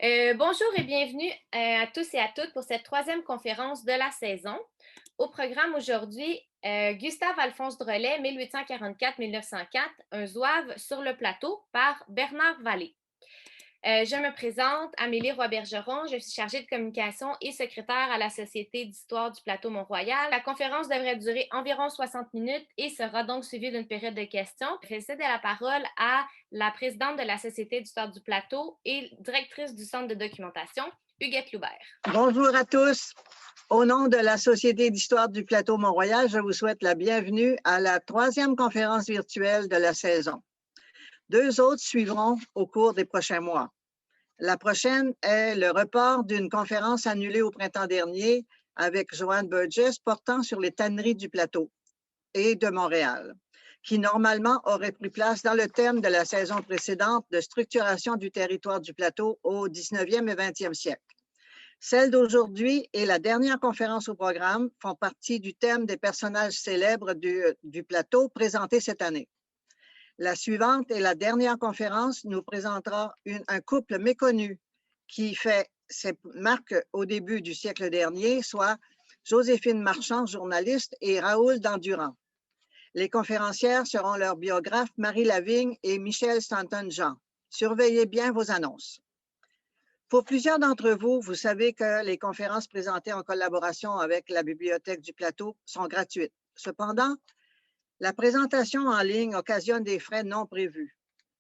Bonjour et bienvenue à tous et à toutes pour cette troisième conférence de la saison. Au programme aujourd'hui, Gustave Alphonse Drolet, 1844-1904, un zouave sur le plateau par Bernard Vallée. Je me présente, Amélie Roy-Bergeron, je suis chargée de communication et secrétaire à la Société d'histoire du plateau Mont-Royal. La conférence devrait durer environ 60 minutes et sera donc suivie d'une période de questions. Je cède la parole à la présidente de la Société d'histoire du plateau et directrice du centre de documentation, Huguette Loubert. Bonjour à tous. Au nom de la Société d'histoire du plateau Mont-Royal, je vous souhaite la bienvenue à la troisième conférence virtuelle de la saison. Deux autres suivront au cours des prochains mois. La prochaine est le report d'une conférence annulée au printemps dernier avec Joanne Burgess portant sur les tanneries du plateau et de Montréal, qui normalement aurait pris place dans le thème de la saison précédente de structuration du territoire du plateau au 19e et 20e siècle. Celle d'aujourd'hui et la dernière conférence au programme font partie du thème des personnages célèbres du plateau présenté cette année. La suivante et la dernière conférence nous présentera un couple méconnu qui fait ses marques au début du siècle dernier, soit Joséphine Marchand, journaliste, et Raoul Dandurand. Les conférencières seront leurs biographes Marie Lavigne et Michel Stanton-Jean. Surveillez bien vos annonces. Pour plusieurs d'entre vous, vous savez que les conférences présentées en collaboration avec la Bibliothèque du Plateau sont gratuites. Cependant, la présentation en ligne occasionne des frais non prévus.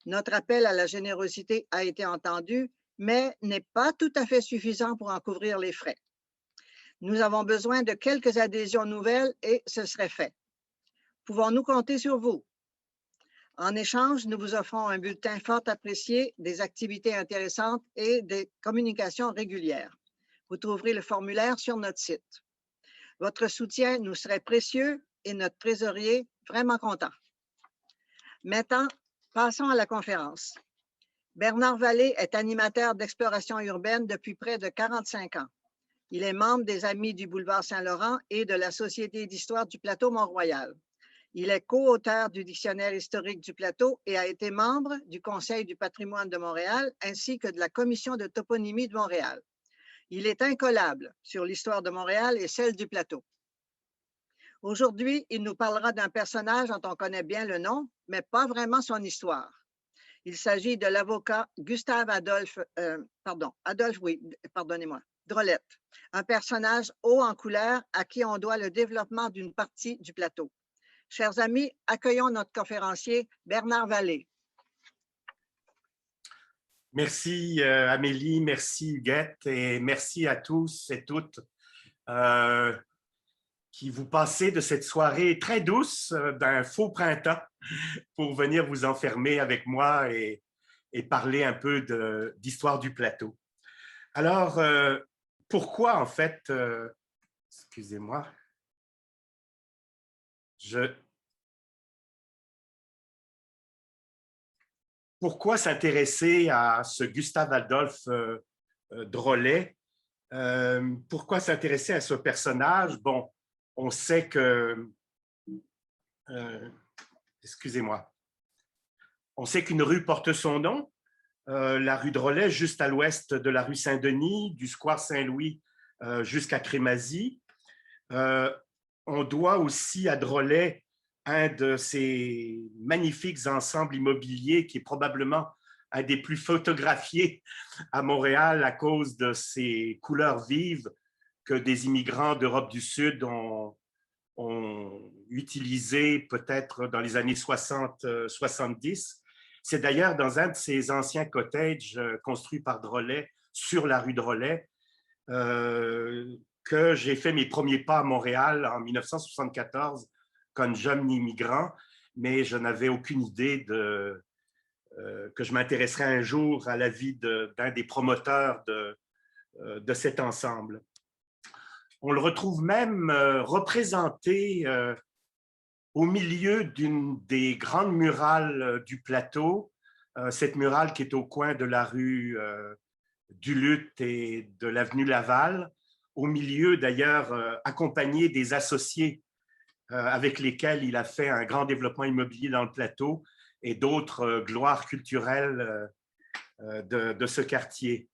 Notre appel à la générosité a été entendu, mais n'est pas tout à fait suffisant pour en couvrir les frais. Nous avons besoin de quelques adhésions nouvelles et ce serait fait. Pouvons-nous compter sur vous? En échange, nous vous offrons un bulletin fort apprécié, des activités intéressantes et des communications régulières. Vous trouverez le formulaire sur notre site. Votre soutien nous serait précieux et notre trésorier vraiment content. Maintenant, passons à la conférence. Bernard Vallée est animateur d'exploration urbaine depuis près de 45 ans. Il est membre des Amis du boulevard Saint-Laurent et de la Société d'histoire du plateau Mont-Royal. Il est co-auteur du Dictionnaire historique du plateau et a été membre du Conseil du patrimoine de Montréal ainsi que de la Commission de toponymie de Montréal. Il est incollable sur l'histoire de Montréal et celle du plateau. Aujourd'hui, il nous parlera d'un personnage dont on connaît bien le nom, mais pas vraiment son histoire. Il s'agit de l'avocat Gustave Drolet, un personnage haut en couleur à qui on doit le développement d'une partie du plateau. Chers amis, accueillons notre conférencier Bernard Vallée. Merci Amélie, merci Huguette et merci à tous et toutes qui vous passez de cette soirée très douce d'un faux printemps pour venir vous enfermer avec moi et parler un peu d'histoire du plateau. Alors, pourquoi en fait, excusez-moi, pourquoi s'intéresser à ce Gustave Adolphe Drolet? Pourquoi s'intéresser à ce personnage? Bon, on sait que, excusez-moi, on sait qu'une rue porte son nom, la rue Drolet, juste à l'ouest de la rue Saint-Denis, du square Saint-Louis jusqu'à Crémazie. On doit aussi à Drolet un de ces magnifiques ensembles immobiliers qui est probablement un des plus photographiés à Montréal à cause de ses couleurs vives que des immigrants d'Europe du Sud ont utilisé peut-être dans les années 60-70. C'est d'ailleurs dans un de ces anciens cottages construits par Drolet sur la rue Drolet que j'ai fait mes premiers pas à Montréal en 1974 comme jeune immigrant, mais je n'avais aucune idée que je m'intéresserais un jour à la vie d'un des promoteurs de cet ensemble. On le retrouve même représenté au milieu d'une des grandes murales du plateau, cette murale qui est au coin de la rue Duluth et de l'avenue Laval, au milieu d'ailleurs accompagné des associés avec lesquels il a fait un grand développement immobilier dans le plateau et d'autres gloires culturelles de ce quartier.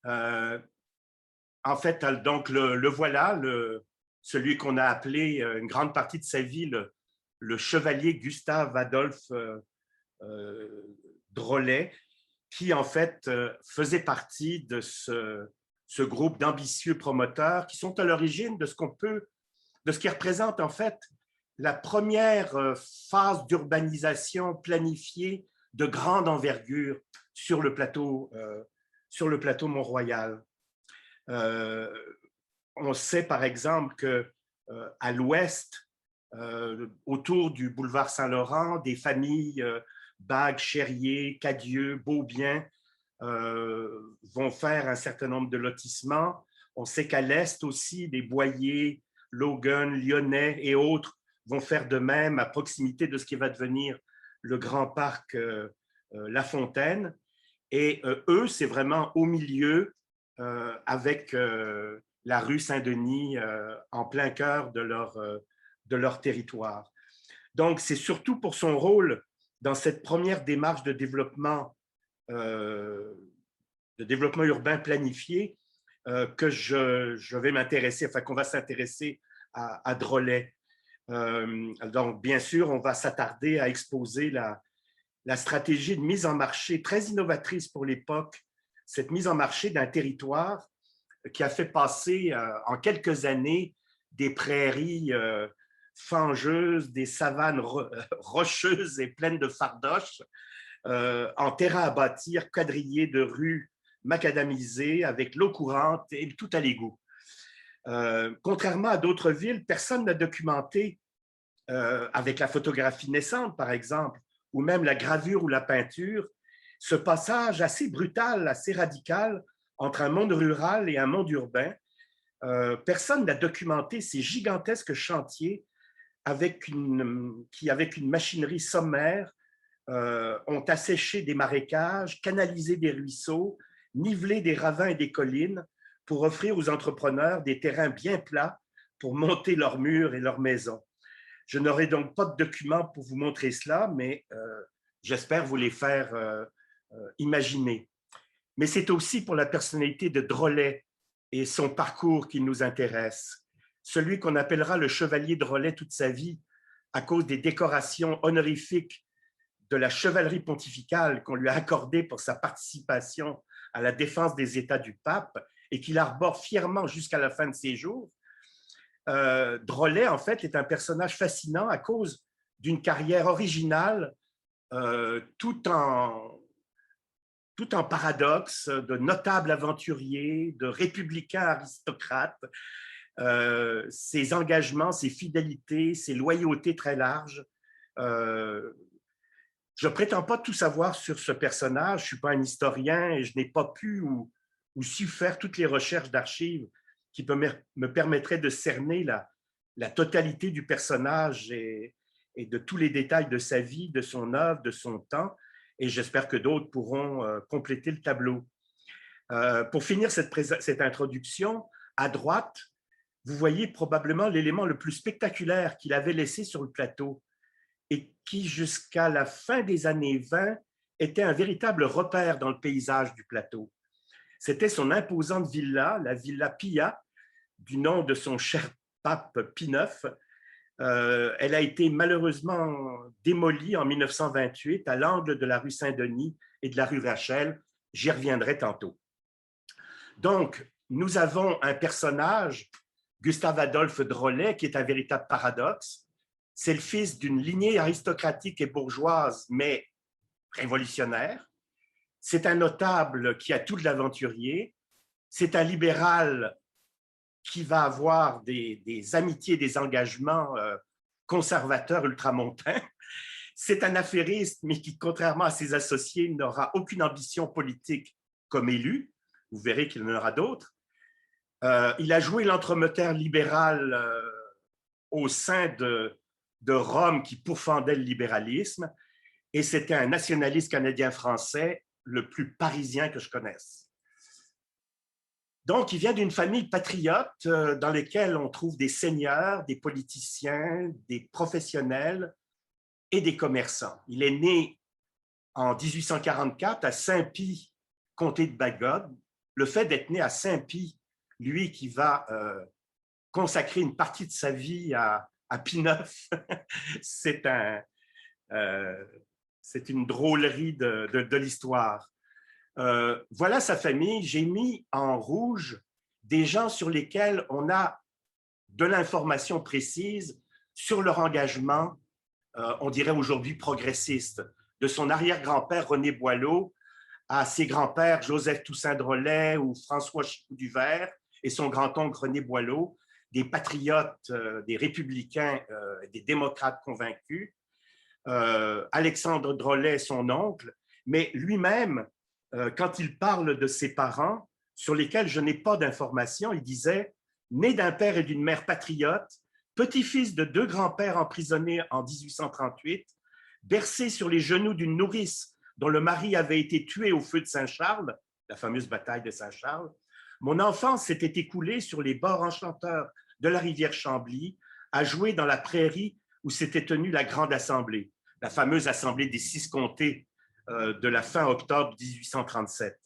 En fait, donc le voilà, celui qu'on a appelé une grande partie de sa vie le chevalier Gustave Adolphe Drolet, qui en fait faisait partie de ce groupe d'ambitieux promoteurs qui sont à l'origine de ce qui représente en fait la première phase d'urbanisation planifiée de grande envergure sur le plateau Mont-Royal. On sait par exemple qu'à l'ouest, autour du boulevard Saint-Laurent, des familles Bague, Cherrier, Cadieux, Beaubien vont faire un certain nombre de lotissements. On sait qu'à l'est aussi, des Boyer, Logan, Lyonnais et autres vont faire de même à proximité de ce qui va devenir le grand parc La Fontaine. Et eux, c'est vraiment au milieu avec la rue Saint-Denis en plein cœur de leur territoire. Donc, c'est surtout pour son rôle dans cette première démarche de développement urbain planifié que je vais m'intéresser, enfin qu'on va s'intéresser à Drolet. Donc, bien sûr, on va s'attarder à exposer la stratégie de mise en marché très innovatrice pour l'époque, cette mise en marché d'un territoire qui a fait passer en quelques années des prairies fangeuses, des savanes rocheuses et pleines de fardoches, en terrain à bâtir, quadrillé de rues macadamisées avec l'eau courante et tout à l'égout. Contrairement à d'autres villes, personne n'a documenté, avec la photographie naissante par exemple, ou même la gravure ou la peinture, ce passage assez brutal, assez radical entre un monde rural et un monde urbain. Personne n'a documenté ces gigantesques chantiers qui, avec une machinerie sommaire, ont asséché des marécages, canalisé des ruisseaux, nivelé des ravins et des collines pour offrir aux entrepreneurs des terrains bien plats pour monter leurs murs et leurs maisons. Je n'aurai donc pas de documents pour vous montrer cela, mais j'espère vous les faire imaginer. Mais c'est aussi pour la personnalité de Drolet et son parcours qui nous intéresse. Celui qu'on appellera le chevalier Drolet toute sa vie à cause des décorations honorifiques de la chevalerie pontificale qu'on lui a accordée pour sa participation à la défense des États du pape et qu'il arbore fièrement jusqu'à la fin de ses jours. Drolet, en fait, est un personnage fascinant à cause d'une carrière originale, tout en paradoxe, de notable aventurier, de républicain aristocrate. Ses engagements, ses fidélités, ses loyautés très larges. Je ne prétends pas tout savoir sur ce personnage, je ne suis pas un historien et je n'ai pas pu ou su faire toutes les recherches d'archives qui me permettraient de cerner la totalité du personnage et de tous les détails de sa vie, de son œuvre, de son temps. Et j'espère que d'autres pourront compléter le tableau. Pour finir cette introduction, à droite, vous voyez probablement l'élément le plus spectaculaire qu'il avait laissé sur le plateau et qui, jusqu'à la fin des années 20, était un véritable repère dans le paysage du plateau. C'était son imposante villa, la Villa Pia, du nom de son cher pape Pie IX. Elle a été malheureusement démolie en 1928 à l'angle de la rue Saint-Denis et de la rue Rachel. J'y reviendrai tantôt. Donc, nous avons un personnage, Gustave Adolphe Drolet, qui est un véritable paradoxe. C'est le fils d'une lignée aristocratique et bourgeoise, mais révolutionnaire. C'est un notable qui a tout de l'aventurier. C'est un libéral qui va avoir des amitiés, des engagements conservateurs ultramontains. C'est un affairiste, mais qui, contrairement à ses associés, n'aura aucune ambition politique comme élu. Vous verrez qu'il en aura d'autres. Il a joué l'entremetteur libéral au sein de Rome qui pourfendait le libéralisme, et c'était un nationaliste canadien-français le plus parisien que je connaisse. Donc, il vient d'une famille patriote dans laquelle on trouve des seigneurs, des politiciens, des professionnels et des commerçants. Il est né en 1844 à Saint-Pie, comté de Bagode, le fait d'être né à Saint-Pie, lui qui va consacrer une partie de sa vie à Pie IX, c'est une drôlerie de l'histoire. Voilà sa famille. J'ai mis en rouge des gens sur lesquels on a de l'information précise sur leur engagement, on dirait aujourd'hui progressiste, de son arrière-grand-père René Boileau à ses grands-pères Joseph Toussaint Drolet ou François Chicot du Vert et son grand-oncle René Boileau, des patriotes, des républicains, des démocrates convaincus. Alexandre Drolet, son oncle, mais lui-même, quand il parle de ses parents, sur lesquels je n'ai pas d'informations, il disait « Né d'un père et d'une mère patriotes, petit-fils de 2 grands-pères emprisonnés en 1838, bercé sur les genoux d'une nourrice dont le mari avait été tué au feu de Saint-Charles, la fameuse bataille de Saint-Charles, mon enfance s'était écoulée sur les bords enchanteurs de la rivière Chambly, à jouer dans la prairie où s'était tenue la Grande Assemblée, la fameuse Assemblée des 6 comtés de la fin octobre 1837.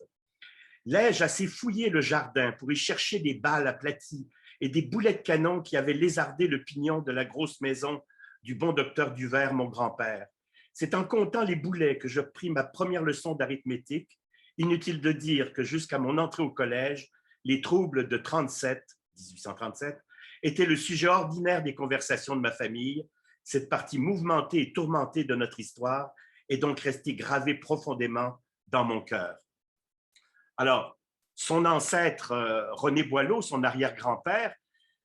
L'ai-je assez fouillé le jardin pour y chercher des balles aplaties et des boulets de canon qui avaient lézardé le pignon de la grosse maison du bon docteur Duvert, mon grand-père. C'est en comptant les boulets que je pris ma première leçon d'arithmétique. Inutile de dire que jusqu'à mon entrée au collège, les troubles de 1837, étaient le sujet ordinaire des conversations de ma famille. Cette partie mouvementée et tourmentée de notre histoire est donc restée gravée profondément dans mon cœur. Alors, son ancêtre, René Boileau, son arrière-grand-père,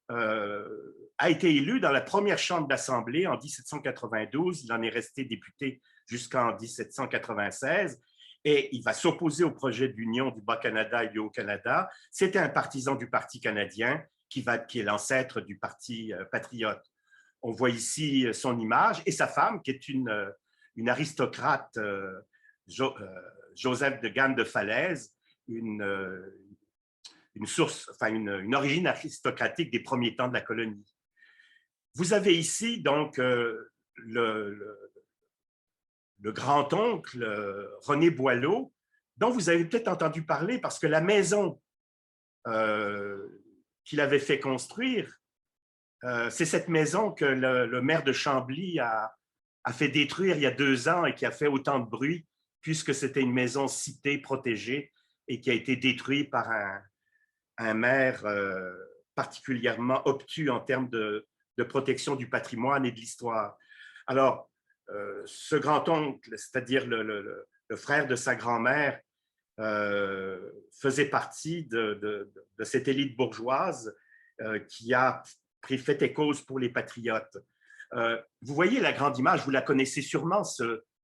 a été élu dans la première chambre d'Assemblée en 1792. Il en est resté député jusqu'en 1796 et il va s'opposer au projet d'union du Bas-Canada et du Haut-Canada. C'était un partisan du Parti canadien qui est l'ancêtre du Parti patriote. On voit ici son image et sa femme, qui est une aristocrate, Joseph de Gane de Falaise, une origine aristocratique des premiers temps de la colonie. Vous avez ici donc le grand-oncle René Boileau, dont vous avez peut-être entendu parler parce que la maison qu'il avait fait construire, c'est cette maison que le maire de Chambly a fait détruire il y a 2 ans et qui a fait autant de bruit puisque c'était une maison citée, protégée et qui a été détruite par un maire particulièrement obtus en termes de protection du patrimoine et de l'histoire. Alors, ce grand-oncle, c'est-à-dire le frère de sa grand-mère, faisait partie de cette élite bourgeoise qui a pris fait et cause pour les patriotes. Vous voyez la grande image, vous la connaissez sûrement,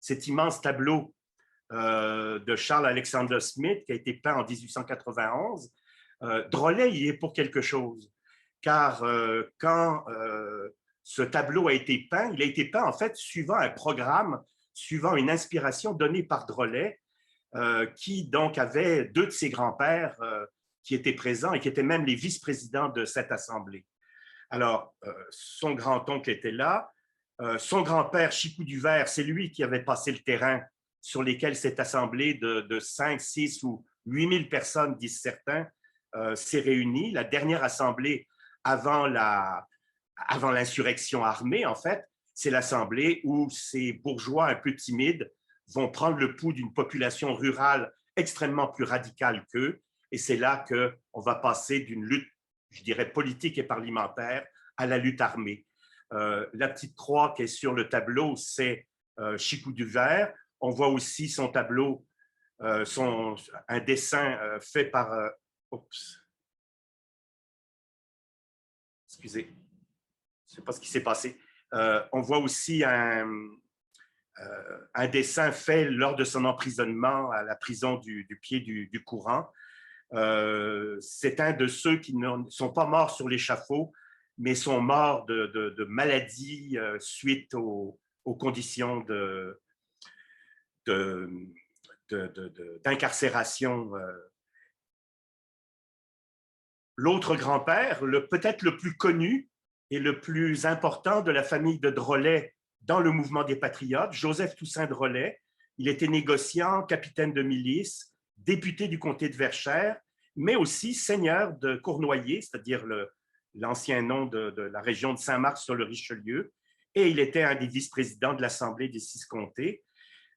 cet immense tableau de Charles Alexander Smith qui a été peint en 1891. Drolet y est pour quelque chose, car quand ce tableau a été peint, il a été peint en fait suivant un programme, suivant une inspiration donnée par Drolet, qui donc avait 2 de ses grands-pères qui étaient présents et qui étaient même les vice-présidents de cette assemblée. Alors, son grand-oncle était là. Son grand-père, Chicot du Vert, c'est lui qui avait passé le terrain sur lesquels cette assemblée de 5, 6 ou 8 000 personnes, disent certains, s'est réunie. La dernière assemblée avant l'insurrection armée, en fait, c'est l'assemblée où ces bourgeois un peu timides vont prendre le pouls d'une population rurale extrêmement plus radicale qu'eux. Et c'est là qu'on va passer d'une lutte, je dirais, politique et parlementaire à la lutte armée. La petite croix qui est sur le tableau, c'est Chicot du Vert. On voit aussi son tableau, un dessin fait par... excusez, je ne sais pas ce qui s'est passé. On voit aussi un dessin fait lors de son emprisonnement à la prison du pied du courant. C'est un de ceux qui ne sont pas morts sur l'échafaud, mais sont morts de maladies suite aux conditions d'incarcération. L'autre grand-père, peut-être le plus connu et le plus important de la famille de Drolet dans le mouvement des Patriotes, Joseph Toussaint Drolet. Il était négociant, capitaine de milice, député du comté de Verchères, mais aussi seigneur de Cournoyer, c'est-à-dire l'ancien nom de la région de Saint-Marc-sur-le-Richelieu, et il était un des vice-présidents de l'Assemblée des Six Comtés.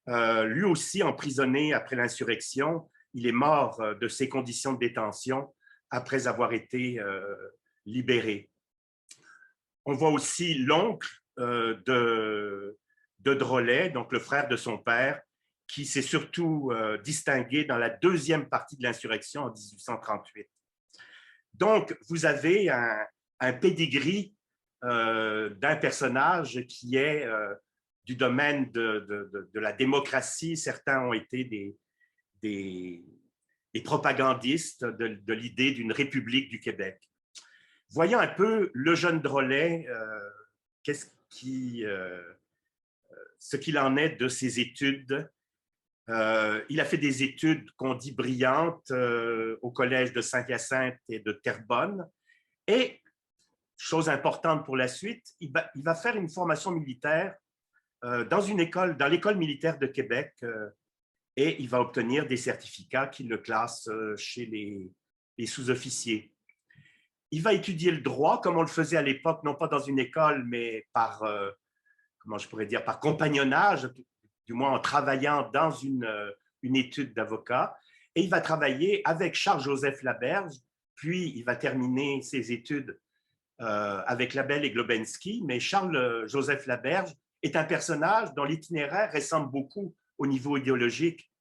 Lui aussi emprisonné après l'insurrection, il est mort de ses conditions de détention après avoir été libéré. On voit aussi l'oncle de Drolet, donc le frère de son père, qui s'est surtout distingué dans la deuxième partie de l'insurrection en 1838. Donc, vous avez un pedigree d'un personnage qui est du domaine de la démocratie. Certains ont été des propagandistes de l'idée d'une république du Québec. Voyons un peu le jeune Drolet, ce qu'il en est de ses études. Il a fait des études qu'on dit brillantes au collège de Saint-Hyacinthe et de Terrebonne. Et, chose importante pour la suite, il va faire une formation militaire dans l'école militaire de Québec et il va obtenir des certificats qui le classent chez les sous-officiers. Il va étudier le droit comme on le faisait à l'époque, non pas dans une école, mais par, comment je pourrais dire, par compagnonnage, du moins en travaillant dans une étude d'avocat. Et il va travailler avec Charles-Joseph Laberge, puis il va terminer ses études avec Labelle et Globensky, mais Charles-Joseph Laberge est un personnage dont l'itinéraire ressemble beaucoup au niveau idéologique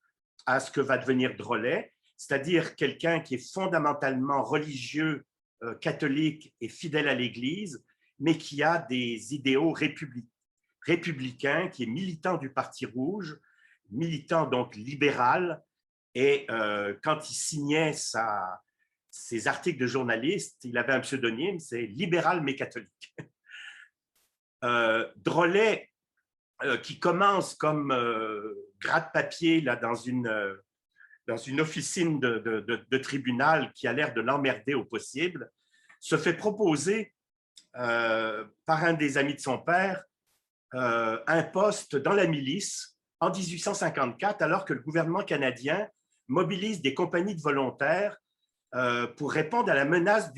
à ce que va devenir Drolet, c'est-à-dire quelqu'un qui est fondamentalement religieux, catholique et fidèle à l'Église, mais qui a des idéaux républicains, qui est militant du Parti rouge, militant donc libéral, et quand il signait ses articles de journaliste, il avait un pseudonyme, c'est libéral mais catholique. Drolet, qui commence comme gratte-papier dans une officine de tribunal qui a l'air de l'emmerder au possible, se fait proposer par un des amis de son père un poste dans la milice en 1854, alors que le gouvernement canadien mobilise des compagnies de volontaires pour répondre à la menace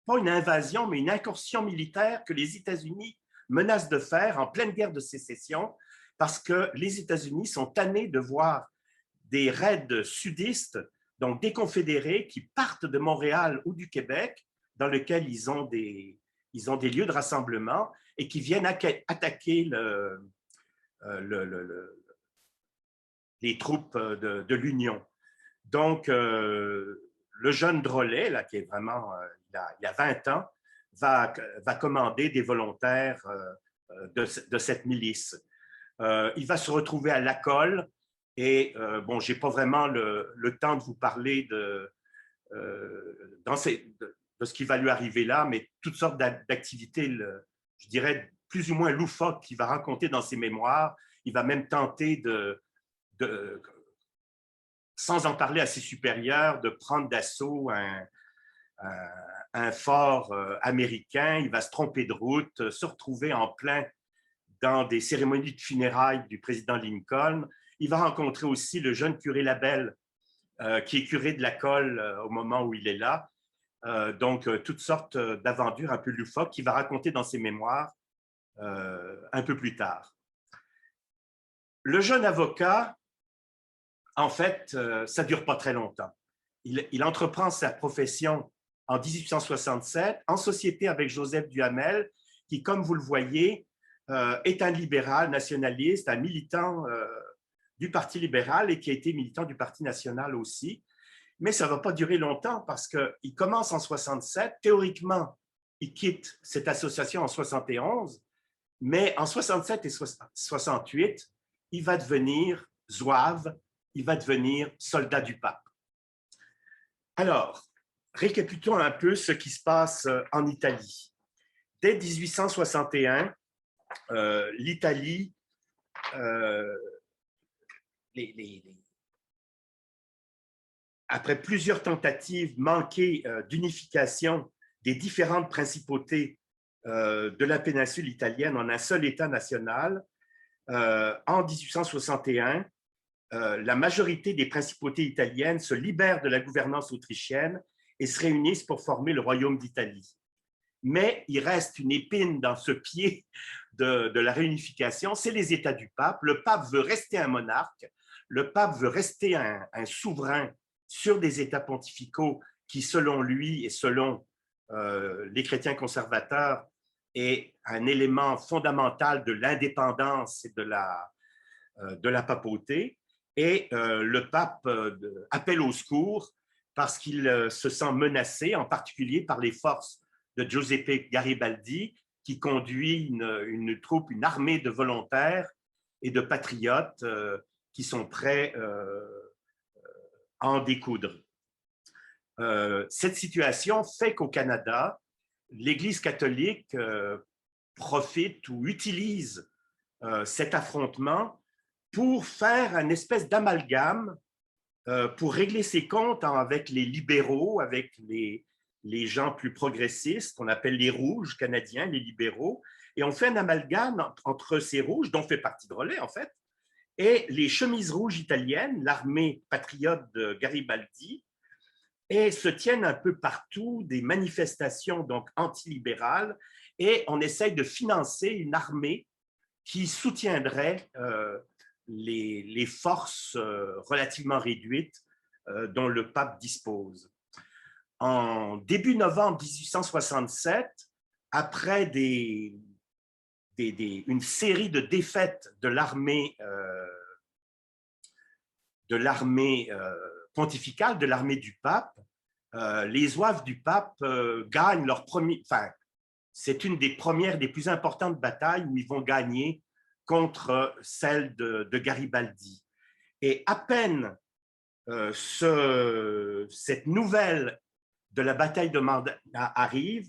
pas une invasion, mais une incursion militaire que les États-Unis menacent de faire en pleine guerre de sécession, parce que les États-Unis sont tannés de voir des raids sudistes, donc des confédérés qui partent de Montréal ou du Québec, dans lesquels ils ont des lieux de rassemblement et qui viennent attaquer les troupes de l'Union. Donc, le jeune Drolet, là, qui est vraiment, il a 20 ans, va commander des volontaires de cette milice. Il va se retrouver à Lacolle et, bon, je n'ai pas vraiment le temps de vous parler de ce qui va lui arriver là, mais toutes sortes d'activités, je dirais, plus ou moins loufoques qu'il va raconter dans ses mémoires. Il va même tenter sans en parler à ses supérieurs, de prendre d'assaut un fort américain. Il va se tromper de route, se retrouver en plein dans des cérémonies de funérailles du président Lincoln. Il va rencontrer aussi le jeune curé Labelle, qui est curé de Lacolle au moment où il est là. Donc, toutes sortes d'aventures un peu loufoques qu'il va raconter dans ses mémoires un peu plus tard. Le jeune avocat, en fait, ça ne dure pas très longtemps. Il entreprend sa profession en 1867 en société avec Joseph Duhamel, qui, comme vous le voyez, est un libéral nationaliste, un militant du Parti libéral et qui a été militant du Parti national aussi. Mais ça ne va pas durer longtemps parce qu'il commence en 67. Théoriquement, il quitte cette association en 71, mais en 67 et 68, il va devenir zouave, il va devenir soldat du pape. Alors, récapitulons un peu ce qui se passe en Italie. Dès 1861, l'Italie, après plusieurs tentatives manquées d'unification des différentes principautés de la péninsule italienne en un seul État national, en 1861, la majorité des principautés italiennes se libèrent de la gouvernance autrichienne et se réunissent pour former le royaume d'Italie. Mais il reste une épine dans ce pied de la réunification, c'est les États du pape. Le pape veut rester un monarque, le pape veut rester un souverain sur des États pontificaux qui, selon lui et selon les chrétiens conservateurs, est un élément fondamental de l'indépendance et de la papauté. Et le pape appelle au secours parce qu'il se sent menacé, en particulier par les forces de Giuseppe Garibaldi, qui conduit une troupe, une armée de volontaires et de patriotes qui sont prêts à en découdre. Cette situation fait qu'au Canada, l'Église catholique profite ou utilise cet affrontement pour faire une espèce d'amalgame, pour régler ses comptes avec les libéraux, avec les gens plus progressistes, qu'on appelle les rouges canadiens, les libéraux, et on fait un amalgame entre ces rouges, dont fait partie Drolet en fait, et les chemises rouges italiennes, l'armée patriote de Garibaldi, et se tiennent un peu partout des manifestations donc antilibérales, et on essaye de financer une armée qui soutiendrait les forces relativement réduites dont le pape dispose. En début novembre 1867, après une série de défaites de l'armée pontificale, de l'armée du pape, les zouaves du pape gagnent leur premier... Enfin, c'est une des premières, des plus importantes batailles où ils vont gagner contre celle de Garibaldi. Et à peine cette nouvelle de la bataille de Mandana arrive,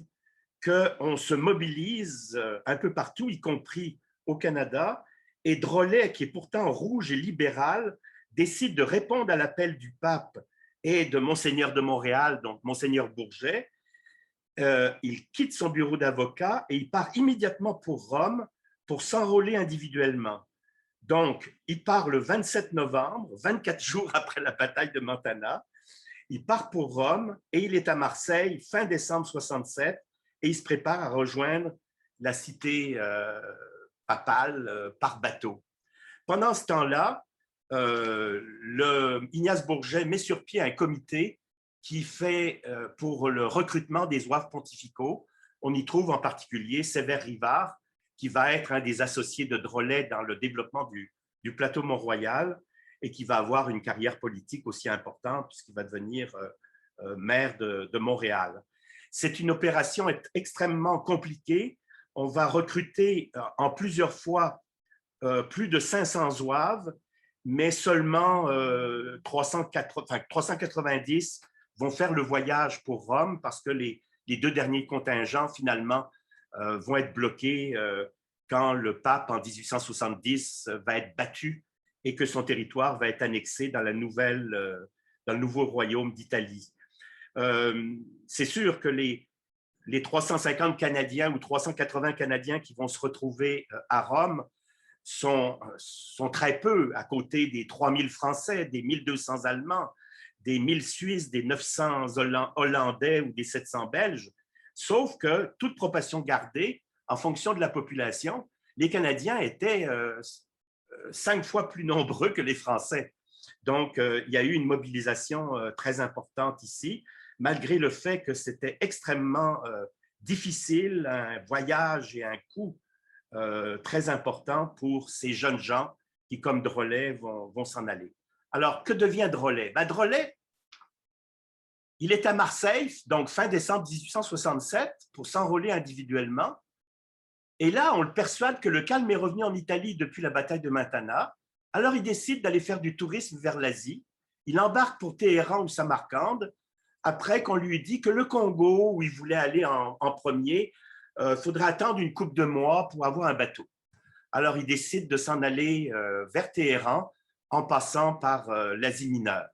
qu'on se mobilise un peu partout, y compris au Canada, et Drolet, qui est pourtant rouge et libéral, décide de répondre à l'appel du pape et de Monseigneur de Montréal, donc Monseigneur Bourget. Il quitte son bureau d'avocat et il part immédiatement pour Rome pour s'enrôler individuellement. Donc, il part le 27 novembre, 24 jours après la bataille de Montana. Il part pour Rome et il est à Marseille fin décembre 67 et il se prépare à rejoindre la cité papale par bateau. Pendant ce temps-là, Ignace Bourget met sur pied un comité qui fait pour le recrutement des zouaves pontificaux. On y trouve en particulier Sévère Rivard, qui va être un des associés de Drolet dans le développement du plateau Mont-Royal et qui va avoir une carrière politique aussi importante puisqu'il va devenir maire de Montréal. C'est une opération extrêmement compliquée. On va recruter en plusieurs fois plus de 500 zouaves, mais seulement 390 vont faire le voyage pour Rome parce que les deux derniers contingents, finalement, vont être bloqués quand le pape, en 1870, va être battu et que son territoire va être annexé dans le nouveau royaume d'Italie. C'est sûr que les 350 Canadiens ou 380 Canadiens qui vont se retrouver à Rome sont très peu à côté des 3000 Français, des 1200 Allemands, des 1000 Suisses, des 900 Hollandais ou des 700 Belges, sauf que, toute proportion gardée, en fonction de la population, les Canadiens étaient 5 fois plus nombreux que les Français. Donc, il y a eu une mobilisation très importante ici, malgré le fait que c'était extrêmement difficile, un voyage et un coût très important pour ces jeunes gens qui, comme Drolet, vont s'en aller. Alors, que devient Drolet? Drolet, il est à Marseille, donc fin décembre 1867, pour s'enrôler individuellement. Et là, on le persuade que le calme est revenu en Italie depuis la bataille de Montana. Alors, il décide d'aller faire du tourisme vers l'Asie. Il embarque pour Téhéran ou Samarcande, après qu'on lui dit que le Congo, où il voulait aller en premier, faudrait attendre une couple de mois pour avoir un bateau. Alors, il décide de s'en aller vers Téhéran en passant par l'Asie mineure.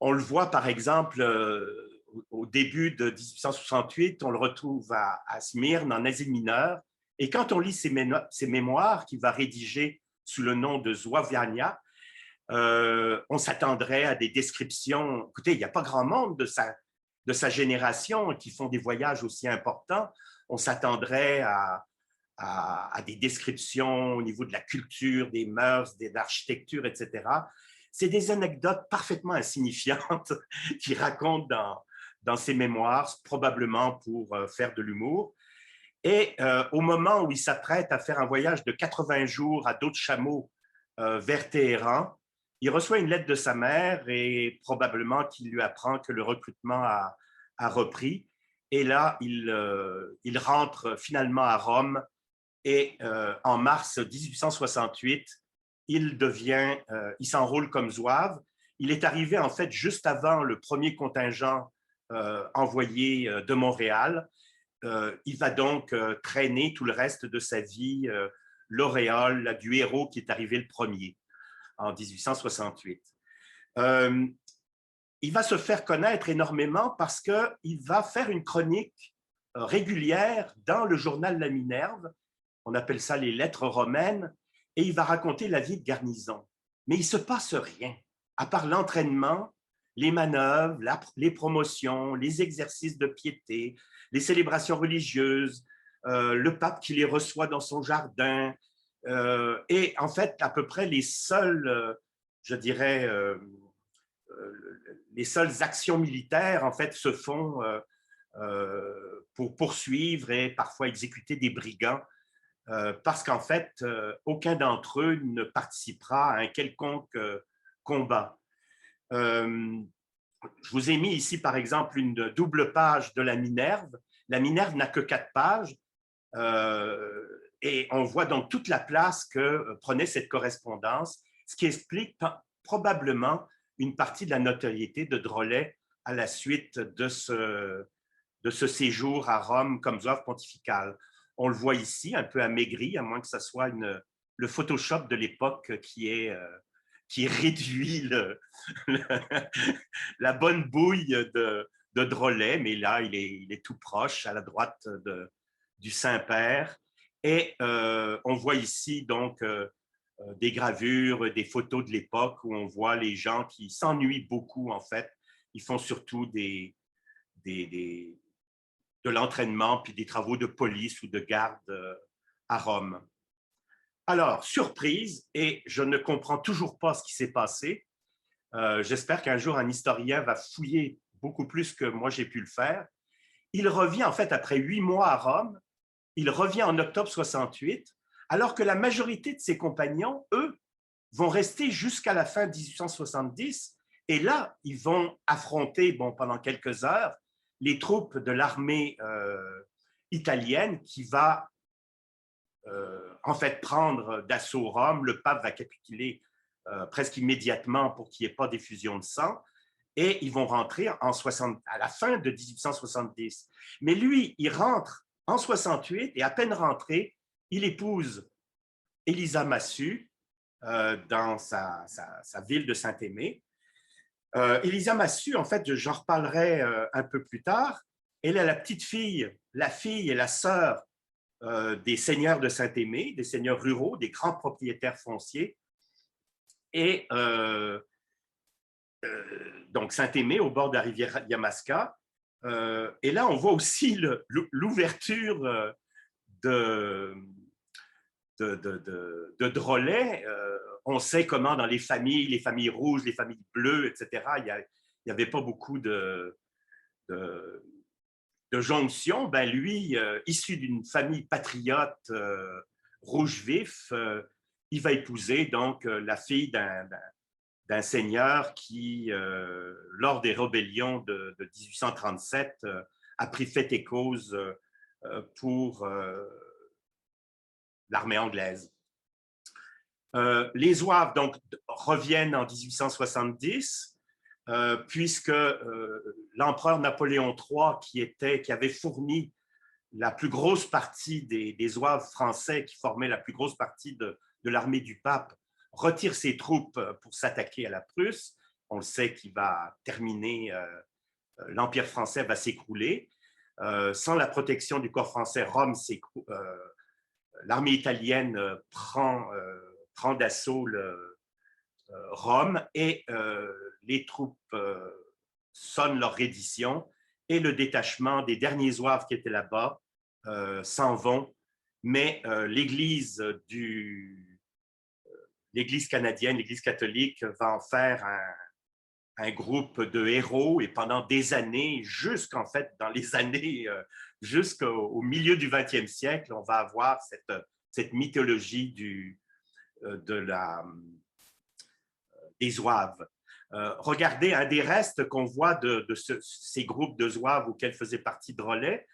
On le voit, par exemple, au début de 1868, on le retrouve à Smyrne, en Asie mineure. Et quand on lit ses mémoires qu'il va rédiger sous le nom de Zouaviania, On s'attendrait à des descriptions. Écoutez, il n'y a pas grand monde de sa génération qui font des voyages aussi importants. On s'attendrait à des descriptions au niveau de la culture, des mœurs, de l'architecture, etc. C'est des anecdotes parfaitement insignifiantes qu'il raconte dans ses mémoires, probablement pour faire de l'humour. Et au moment où il s'apprête à faire un voyage de 80 jours à dos de chameau vers Téhéran, il reçoit une lettre de sa mère et probablement qu'il lui apprend que le recrutement a repris. Et là, il rentre finalement à Rome et en mars 1868, il s'enrôle comme zouave. Il est arrivé en fait juste avant le premier contingent envoyé de Montréal. Il va donc traîner tout le reste de sa vie l'auréole du héros qui est arrivé le premier en 1868. Il va se faire connaître énormément parce qu'il va faire une chronique régulière dans le journal La Minerve. On appelle ça les lettres romaines, et il va raconter la vie de garnison. Mais il ne se passe rien, à part l'entraînement, les manœuvres, les promotions, les exercices de piété, les célébrations religieuses, le pape qui les reçoit dans son jardin, et en fait, à peu près les seules, je dirais, les seules actions militaires, en fait, se font pour poursuivre et parfois exécuter des brigands, parce qu'en fait, aucun d'entre eux ne participera à un quelconque combat. Je vous ai mis ici, par exemple, une double page de la Minerve. La Minerve n'a que 4 pages, et on voit donc toute la place que prenait cette correspondance, ce qui explique probablement une partie de la notoriété de Drolet à la suite de ce séjour à Rome comme zouave pontifical. On le voit ici, un peu amaigri, à moins que ce soit le Photoshop de l'époque qui réduit la bonne bouille de Drolet, mais là, il est tout proche, à la droite du Saint-Père. Et on voit ici donc des gravures, des photos de l'époque où on voit les gens qui s'ennuient beaucoup, en fait. Ils font surtout de l'entraînement puis des travaux de police ou de garde à Rome. Alors, surprise, et je ne comprends toujours pas ce qui s'est passé. J'espère qu'un jour, un historien va fouiller beaucoup plus que moi j'ai pu le faire. Il revient en fait après 8 mois à Rome. Il revient en octobre 68, alors que la majorité de ses compagnons, eux, vont rester jusqu'à la fin 1870. Et là, ils vont affronter, pendant quelques heures, les troupes de l'armée italienne qui va en fait prendre d'assaut Rome. Le pape va capituler presque immédiatement pour qu'il n'y ait pas d'effusion de sang. Et ils vont rentrer à la fin de 1870. Mais lui, il rentre en 68 et à peine rentré, il épouse Élisa Massu dans sa ville de Saint-Aimé. Élisa Massu, en fait, j'en reparlerai un peu plus tard. Elle est la petite fille, la fille et la sœur des seigneurs de Saint-Aimé, des seigneurs ruraux, des grands propriétaires fonciers. Et donc Saint-Aimé, au bord de la rivière Yamaska. Et là, on voit aussi l'ouverture de Drolet. On sait comment dans les familles rouges, les familles bleues, etc., il n'y avait pas beaucoup de jonction. Ben lui, issu d'une famille patriote rouge vif, il va épouser donc la fille d'un seigneur qui, lors des rébellions de 1837, a pris fait et cause pour l'armée anglaise. Les zouaves donc reviennent en 1870, puisque l'empereur Napoléon III, qui avait fourni la plus grosse partie des zouaves français qui formaient la plus grosse partie de l'armée du pape, retire ses troupes pour s'attaquer à la Prusse. On le sait qu'il va terminer, l'Empire français va s'écrouler. Sans la protection du corps français, l'armée italienne prend d'assaut Rome et les troupes sonnent leur reddition et le détachement des derniers zouaves qui étaient là-bas s'en vont. Mais l'Église canadienne, l'Église catholique, va en faire un groupe de héros et pendant des années, jusqu'en fait dans les années, jusqu'au milieu du 20e siècle, on va avoir cette mythologie des zouaves. Regardez un des restes qu'on voit de ces groupes de zouaves auxquels faisait partie Drolet,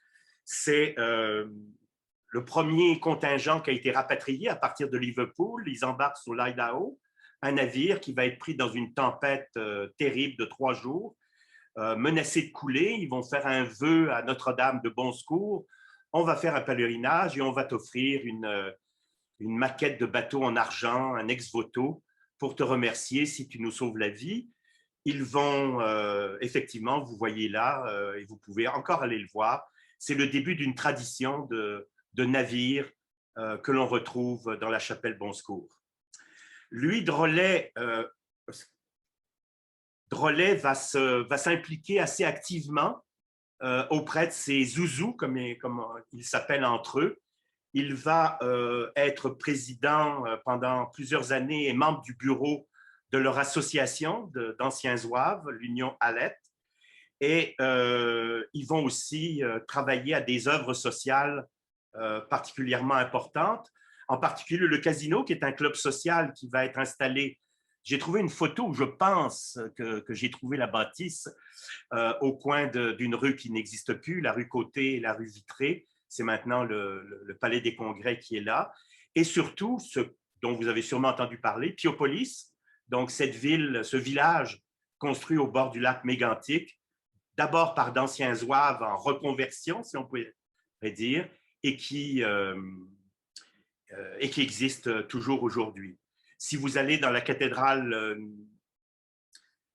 c'est le premier contingent qui a été rapatrié à partir de Liverpool. Ils embarquent sur l'Idaho, un navire qui va être pris dans une tempête terrible de 3 jours, menacé de couler. Ils vont faire un vœu à Notre-Dame de Bon Secours. On va faire un pèlerinage et on va t'offrir une maquette de bateau en argent, un ex-voto, pour te remercier si tu nous sauves la vie. Ils vont, effectivement, vous voyez là, et vous pouvez encore aller le voir, c'est le début d'une tradition de navires que l'on retrouve dans la chapelle Bon Secours. Lui, Drolet va s'impliquer assez activement auprès de ces zouzous, comme ils s'appellent entre eux. Il va être président pendant plusieurs années et membre du bureau de leur association d'anciens zouaves, l'Union Alette. Et ils vont aussi travailler à des œuvres sociales particulièrement importantes, en particulier le Casino, qui est un club social qui va être installé. J'ai trouvé une photo où je pense que j'ai trouvé la bâtisse au coin d'une rue qui n'existe plus, la rue Côté et la rue Vitré. C'est maintenant le Palais des Congrès qui est là. Et surtout, ce dont vous avez sûrement entendu parler, Piopolis, donc cette ville, ce village construit au bord du lac Mégantic, d'abord par d'anciens zouaves en reconversion, si on pourrait dire, et qui existe toujours aujourd'hui. Si vous allez dans la cathédrale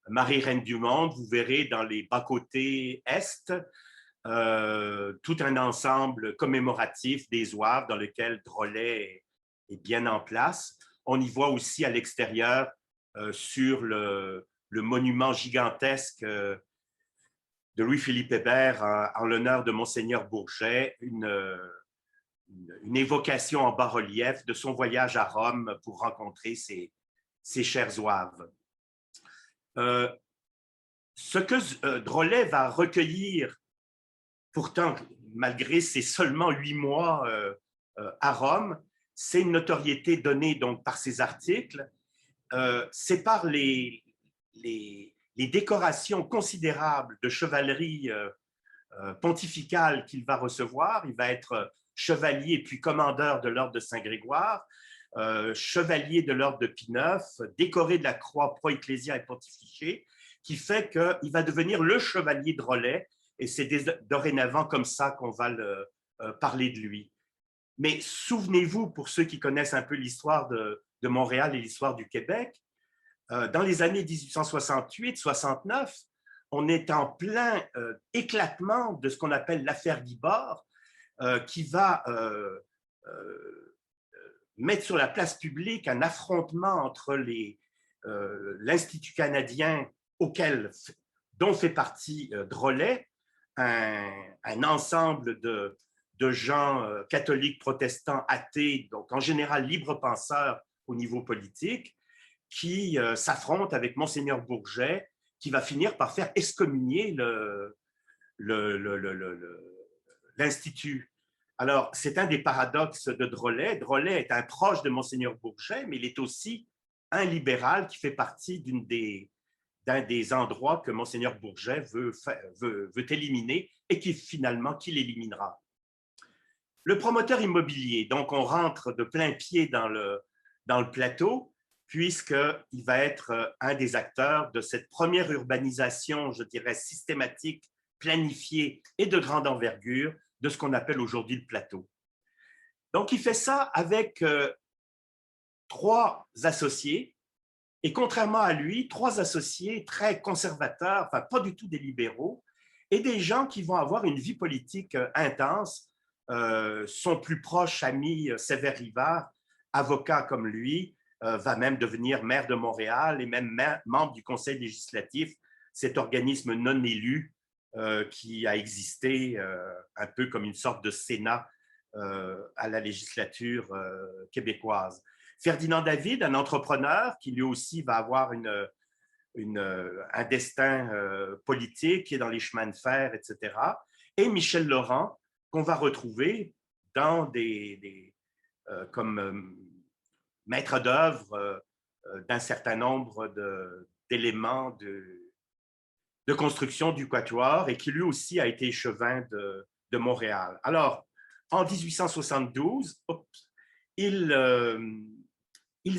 Marie-Reine du Monde, vous verrez dans les bas-côtés est tout un ensemble commémoratif des zouaves dans lequel Drolet est bien en place. On y voit aussi à l'extérieur, sur le monument gigantesque de Louis-Philippe Hébert en l'honneur de Monseigneur Bourget, une évocation en bas-relief de son voyage à Rome pour rencontrer ses chers zouaves. Ce que Drolet va recueillir, pourtant, malgré ses seulement 8 mois à Rome, c'est une notoriété donnée donc par ses articles, c'est par les décorations considérables de chevalerie pontificale qu'il va recevoir. Il va être chevalier puis commandeur de l'ordre de Saint-Grégoire, chevalier de l'ordre de Pie IX, décoré de la croix pro ecclesia et pontifiée, qui fait qu'il va devenir le chevalier Drolet, et c'est dorénavant comme ça qu'on va parler de lui. Mais souvenez-vous, pour ceux qui connaissent un peu l'histoire de Montréal et l'histoire du Québec, dans les années 1868-69, on est en plein éclatement de ce qu'on appelle l'affaire Guibord, qui va mettre sur la place publique un affrontement entre l'Institut canadien dont fait partie Drolet, un ensemble de gens catholiques, protestants, athées, donc en général libres penseurs au niveau politique, qui s'affrontent avec Monseigneur Bourget, qui va finir par faire excommunier l'Institut. Alors, c'est un des paradoxes de Drolet. Drolet est un proche de Monseigneur Bourget, mais il est aussi un libéral qui fait partie d'un des endroits que Monseigneur Bourget veut éliminer et qui l'éliminera. Le promoteur immobilier, donc on rentre de plein pied dans le plateau, puisqu'il va être un des acteurs de cette première urbanisation, je dirais, systématique, planifiée et de grande envergure de ce qu'on appelle aujourd'hui le plateau. Donc, il fait ça avec 3 associés, et contrairement à lui, 3 associés très conservateurs, enfin pas du tout des libéraux, et des gens qui vont avoir une vie politique intense. Son plus proche ami, Sévère Rivard, avocat comme lui, va même devenir maire de Montréal et même membre du Conseil législatif, cet organisme non élu qui a existé un peu comme une sorte de Sénat à la législature québécoise. Ferdinand David, un entrepreneur qui lui aussi va avoir un destin politique, qui est dans les chemins de fer, etc. Et Michel Laurent, qu'on va retrouver dans comme maître d'œuvre d'un certain nombre d'éléments de construction du Quatuor et qui lui aussi a été échevin de Montréal. Alors, en 1872, ils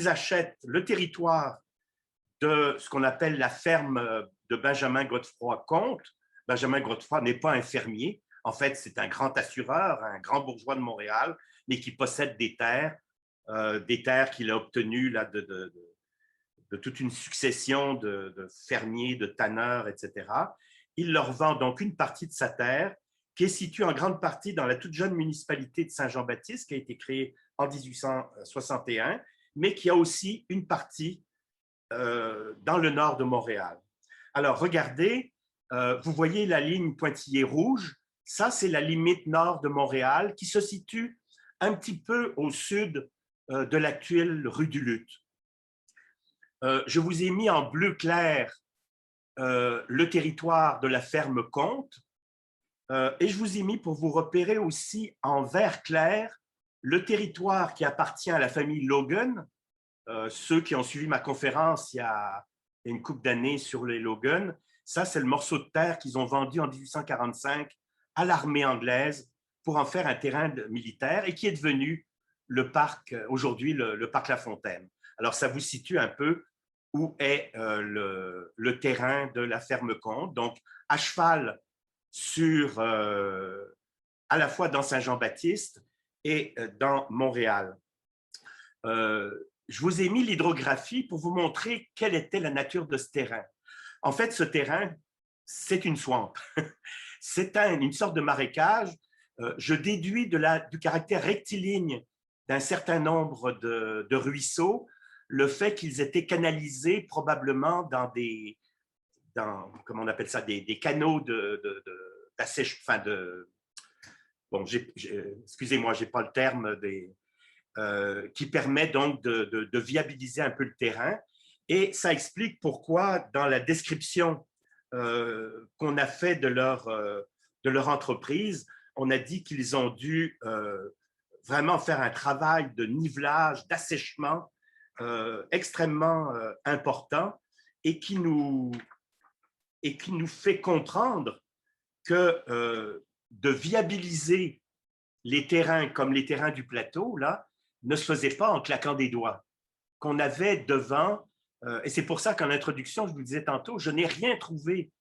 achètent le territoire de ce qu'on appelle la ferme de Benjamin Godefroy-Comte. Benjamin Godefroy n'est pas un fermier. En fait, c'est un grand assureur, un grand bourgeois de Montréal, mais qui possède des terres qu'il a obtenues là, de toute une succession de fermiers, de tanneurs, etc. Il leur vend donc une partie de sa terre qui est située en grande partie dans la toute jeune municipalité de Saint-Jean-Baptiste, qui a été créée en 1861, mais qui a aussi une partie dans le nord de Montréal. Alors, regardez, vous voyez la ligne pointillée rouge, ça c'est la limite nord de Montréal qui se situe un petit peu au sud de l'actuelle rue du Luth. Je vous ai mis en bleu clair le territoire de la ferme Comte et je vous ai mis pour vous repérer aussi en vert clair le territoire qui appartient à la famille Logan. Ceux qui ont suivi ma conférence il y a une couple d'années sur les Logan, ça c'est le morceau de terre qu'ils ont vendu en 1845 à l'armée anglaise pour en faire un terrain militaire et qui est devenu le parc, aujourd'hui le parc La Fontaine. Alors ça vous situe un peu où est le terrain de la ferme Comte, donc à cheval sur, à la fois dans Saint-Jean-Baptiste et dans Montréal. Je vous ai mis l'hydrographie pour vous montrer quelle était la nature de ce terrain. En fait, ce terrain, c'est une swamp. C'est une sorte de marécage. Je déduis du caractère rectiligne d'un certain nombre de ruisseaux le fait qu'ils étaient canalisés probablement dans comment on appelle ça, des canaux enfin bon, excusez-moi, je n'ai pas le terme, qui permet donc de viabiliser un peu le terrain. Et ça explique pourquoi, dans la description qu'on a fait de leur entreprise, on a dit qu'ils ont dû vraiment faire un travail de nivelage, d'assèchement extrêmement important et qui nous fait comprendre que de viabiliser les terrains comme les terrains du plateau, là, ne se faisait pas en claquant des doigts, qu'on avait devant, et c'est pour ça qu'en introduction, je vous disais tantôt, je n'ai rien trouvé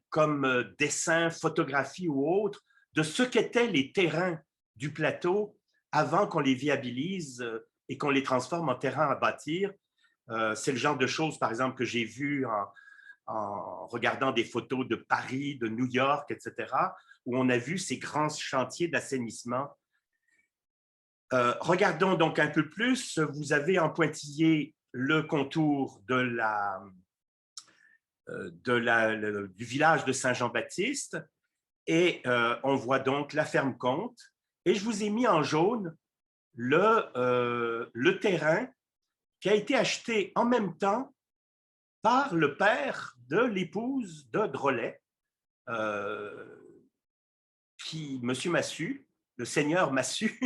comme dessin, photographie ou autre, de ce qu'étaient les terrains du plateau avant qu'on les viabilise et qu'on les transforme en terrain à bâtir. C'est le genre de choses, par exemple, que j'ai vu en regardant des photos de Paris, de New York, etc., où on a vu ces grands chantiers d'assainissement. Regardons donc un peu plus. Vous avez en pointillé le contour du village de Saint-Jean-Baptiste et on voit donc la ferme Comte. Et je vous ai mis en jaune le terrain qui a été acheté en même temps par le père de l'épouse de Drolet, Monsieur Massu, le seigneur Massu.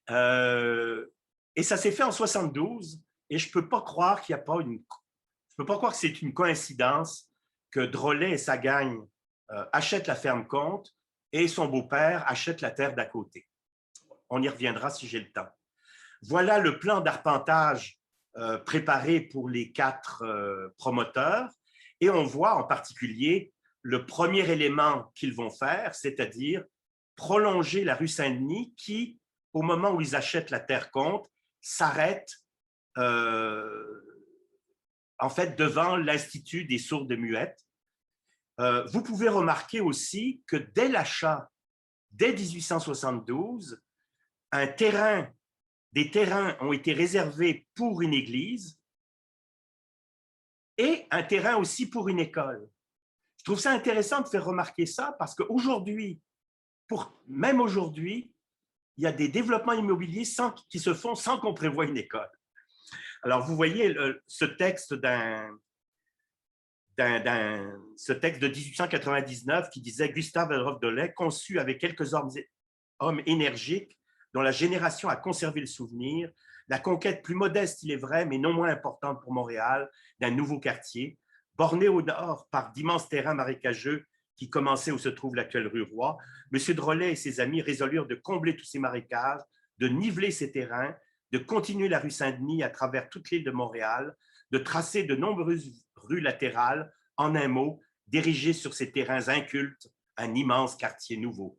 Et ça s'est fait en 72 et je ne peux pas croire qu'il n'y a pas je peux pas croire que c'est une coïncidence que Drolet et sa gang achètent la ferme Comte et son beau-père achète la terre d'à côté. On y reviendra si j'ai le temps. Voilà le plan d'arpentage préparé pour les 4 promoteurs et on voit en particulier le premier élément qu'ils vont faire, c'est-à-dire prolonger la rue Saint-Denis qui, au moment où ils achètent la terre Comte, s'arrête en fait devant l'Institut des sourdes et muettes. Vous pouvez remarquer aussi que dès l'achat, dès 1872, un terrain des terrains ont été réservés pour une église et un terrain aussi pour une école. Je trouve ça intéressant de faire remarquer ça parce qu'aujourd'hui, même aujourd'hui, il y a des développements immobiliers qui se font sans qu'on prévoie une école. Alors, vous voyez ce texte ce texte de 1899 qui disait « Gustave Adolphe Doley, conçu avec quelques hommes énergiques dont la génération a conservé le souvenir, la conquête plus modeste, il est vrai, mais non moins importante pour Montréal, d'un nouveau quartier, borné au nord par d'immenses terrains marécageux qui commençaient où se trouve l'actuelle rue Roy, M. Drolet et ses amis résolurent de combler tous ces marécages, de niveler ces terrains, de continuer la rue Saint-Denis à travers toute l'île de Montréal, de tracer de nombreuses rues latérales, en un mot, d'ériger sur ces terrains incultes un immense quartier nouveau.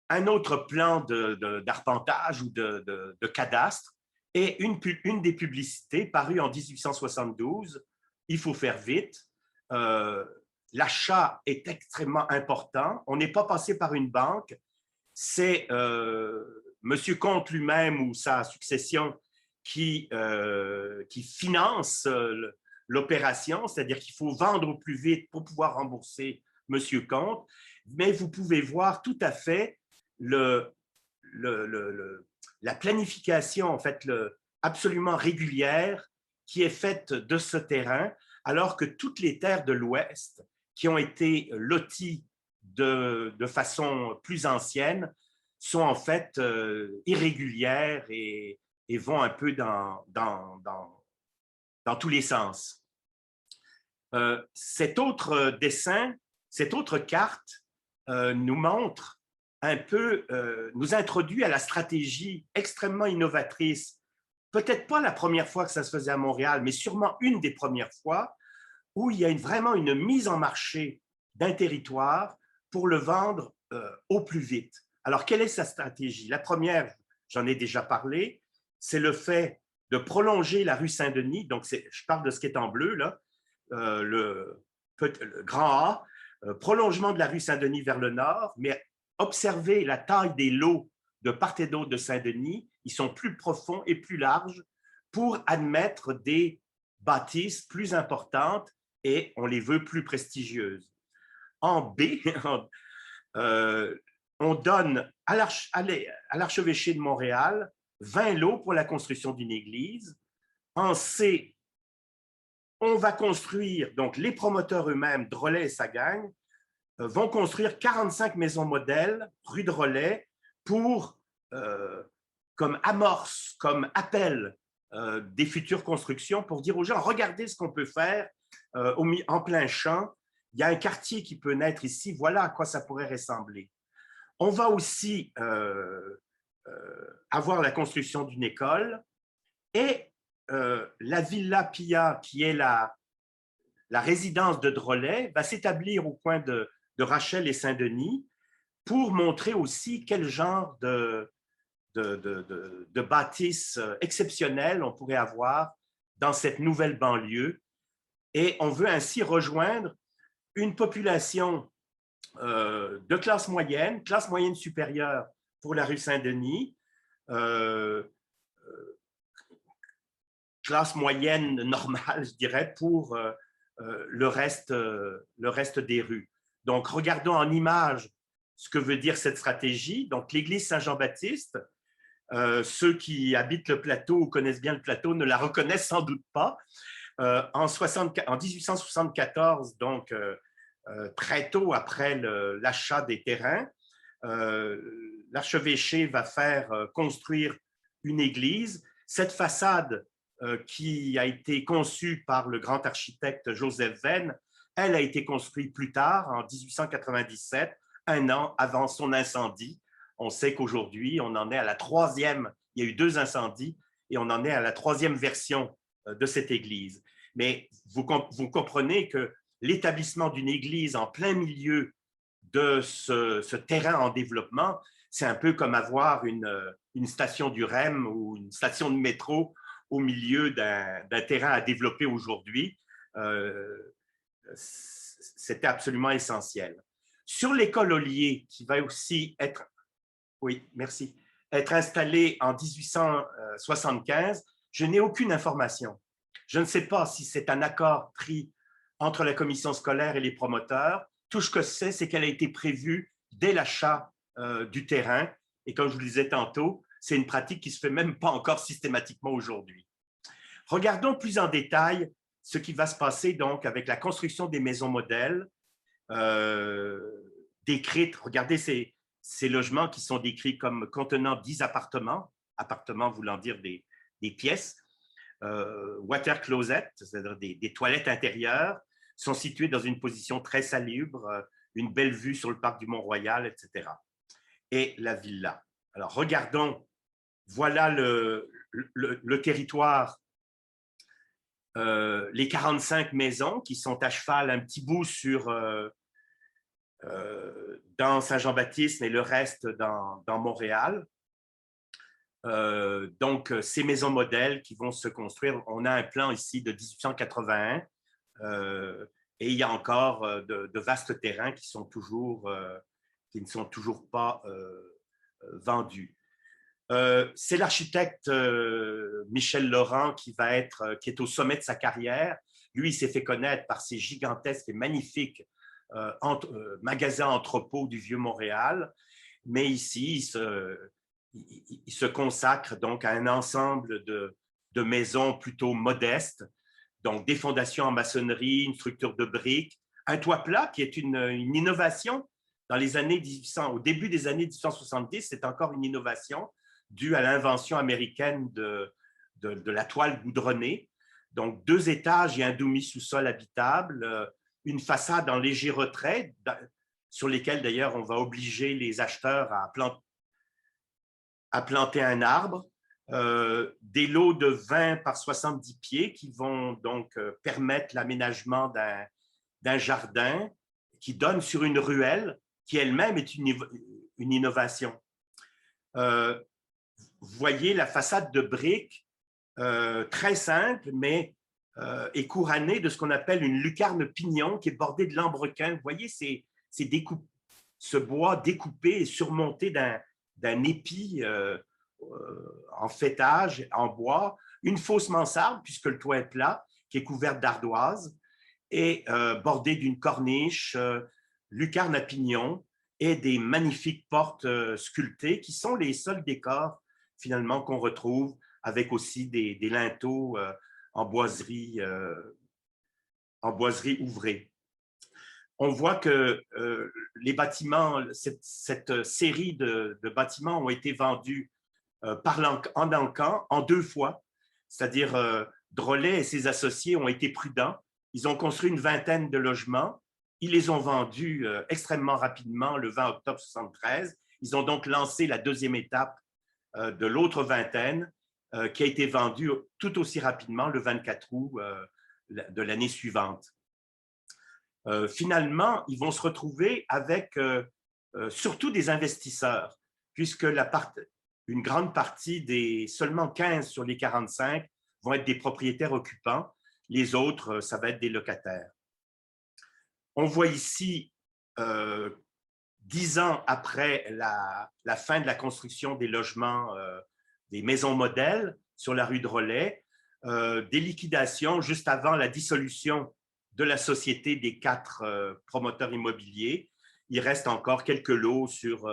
Un autre plan d'arpentage ou de cadastre est une des publicités parue en 1872. Il faut faire vite. L'achat est extrêmement important. On n'est pas passé par une banque. C'est M. Comte lui-même ou sa succession qui finance l'opération, c'est-à-dire qu'il faut vendre au plus vite pour pouvoir rembourser M. Comte. Mais vous pouvez voir tout à fait la planification en fait, absolument régulière qui est faite de ce terrain, alors que toutes les terres de l'Ouest qui ont été loties de façon plus ancienne sont en fait irrégulières et vont un peu dans tous les sens. Cet autre dessin, cette autre carte nous montre un peu, nous introduit à la stratégie extrêmement innovatrice, peut-être pas la première fois que ça se faisait à Montréal, mais sûrement une des premières fois, où il y a vraiment une mise en marché d'un territoire pour le vendre au plus vite. Alors, quelle est sa stratégie? La première, j'en ai déjà parlé, c'est le fait de prolonger la rue Saint-Denis, donc je parle de ce qui est en bleu, là, le grand A, prolongement de la rue Saint-Denis vers le nord, mais observez la taille des lots de part et d'autre de Saint-Denis, ils sont plus profonds et plus larges pour admettre des bâtisses plus importantes et on les veut plus prestigieuses. En B, on donne à l'archevêché de Montréal 20 lots pour la construction d'une église. En C, on va construire, donc les promoteurs eux-mêmes, Drolet et sa gang, vont construire 45 maisons modèles rue Drolet pour, comme amorce, comme appel des futures constructions pour dire aux gens, regardez ce qu'on peut faire en plein champ. Il y a un quartier qui peut naître ici, voilà à quoi ça pourrait ressembler. On va aussi avoir la construction d'une école et la Villa Pia, qui est la résidence de Drolet, va s'établir au coin de Rachel et Saint-Denis pour montrer aussi quel genre de bâtisse exceptionnelle on pourrait avoir dans cette nouvelle banlieue. Et on veut ainsi rejoindre une population de classe moyenne supérieure pour la rue Saint-Denis, classe moyenne normale, je dirais, pour le reste des rues. Donc, regardons en image ce que veut dire cette stratégie. Donc, l'église Saint-Jean-Baptiste, ceux qui habitent le plateau ou connaissent bien le plateau ne la reconnaissent sans doute pas. En 1874, donc très tôt après l'achat des terrains, l'archevêché va faire construire une église. Cette façade qui a été conçue par le grand architecte Joseph Venn, elle a été construite plus tard, en 1897, un an avant son incendie. On sait qu'aujourd'hui, on en est à la troisième, il y a eu 2 incendies, et on en est à la 3e version de cette église. Mais vous comprenez que l'établissement d'une église en plein milieu de ce terrain en développement, c'est un peu comme avoir une station du REM ou une station de métro au milieu d'un terrain à développer aujourd'hui. C'était absolument essentiel. Sur l'école Ollier, qui va aussi être Oui, merci. Être installé en 1875, je n'ai aucune information. Je ne sais pas si c'est un accord pris entre la commission scolaire et les promoteurs. Tout ce que c'est qu'elle a été prévue dès l'achat du terrain. Et comme je vous le disais tantôt, c'est une pratique qui ne se fait même pas encore systématiquement aujourd'hui. Regardons plus en détail ce qui va se passer donc avec la construction des maisons modèles décrites. Regardez ces logements qui sont décrits comme contenant 10 appartements, appartements voulant dire des pièces, water closet, c'est-à-dire des toilettes intérieures, sont situés dans une position très salubre, une belle vue sur le parc du Mont-Royal, etc. Et la villa. Alors, regardons, voilà le territoire, les 45 maisons qui sont à cheval un petit bout dans Saint-Jean-Baptiste et le reste dans Montréal. Donc, ces maisons modèles qui vont se construire, on a un plan ici de 1881 et il y a encore de vastes terrains qui ne sont toujours pas vendus. C'est l'architecte Michel Laurent qui est au sommet de sa carrière. Lui, il s'est fait connaître par ses gigantesques et magnifiques magasins entrepôts du Vieux-Montréal. Mais ici, il se consacre donc à un ensemble de maisons plutôt modestes, donc des fondations en maçonnerie, une structure de briques, un toit plat qui est une innovation dans les années 1800, au début des années 1870, c'est encore une innovation due à l'invention américaine de la toile goudronnée. Donc, 2 étages et un demi-sous-sol habitable, une façade en léger retrait, sur lesquels d'ailleurs on va obliger les acheteurs à planter un arbre, des lots de 20 par 70 pieds qui vont donc permettre l'aménagement d'un jardin qui donne sur une ruelle qui elle-même est une innovation. Vous voyez la façade de briques, très simple, mais est couronnée de ce qu'on appelle une lucarne pignon qui est bordée de lambrequins. Vous voyez ce bois découpé et surmonté d'un épi en faitage, en bois, une fausse mansarde, puisque le toit est plat, qui est couverte d'ardoise, et bordée d'une corniche, lucarne à pignon, et des magnifiques portes sculptées, qui sont les seuls décors, finalement, qu'on retrouve, avec aussi des linteaux en boiserie ouvrée. On voit que les bâtiments, cette série de bâtiments ont été vendus en Duncan en 2 fois, c'est-à-dire Drolet et ses associés ont été prudents. Ils ont construit une vingtaine de logements. Ils les ont vendus extrêmement rapidement le 20 octobre 1973. Ils ont donc lancé la 2e étape de l'autre vingtaine qui a été vendue tout aussi rapidement le 24 août de l'année suivante. Finalement, ils vont se retrouver avec surtout des investisseurs, puisque une grande partie des seulement 15 sur les 45 vont être des propriétaires occupants. Les autres, ça va être des locataires. On voit ici, 10 ans après la fin de la construction des logements, des maisons modèles sur la rue Drolet, des liquidations juste avant la dissolution de la société des 4 promoteurs immobiliers. Il reste encore quelques lots sur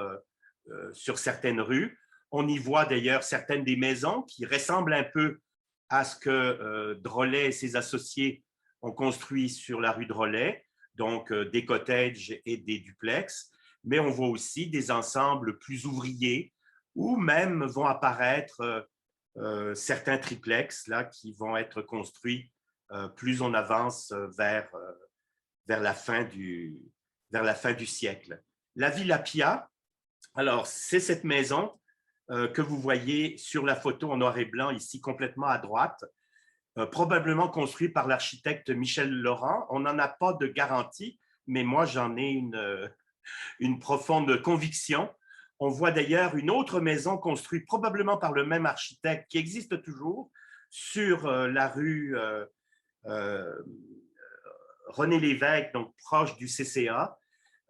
certaines rues. On y voit d'ailleurs certaines des maisons qui ressemblent un peu à ce que Drolet et ses associés ont construit sur la rue Drolet, donc des cottages et des duplex, mais on voit aussi des ensembles plus ouvriers où même vont apparaître certains triplex là, qui vont être construits plus on avance vers la fin du siècle. La Villa Pia, alors c'est cette maison que vous voyez sur la photo en noir et blanc ici complètement à droite, probablement construite par l'architecte Michel Laurent. On n'en a pas de garantie, mais moi j'en ai une profonde conviction. On voit d'ailleurs une autre maison construite probablement par le même architecte qui existe toujours sur la rue René Lévesque, donc proche du CCA,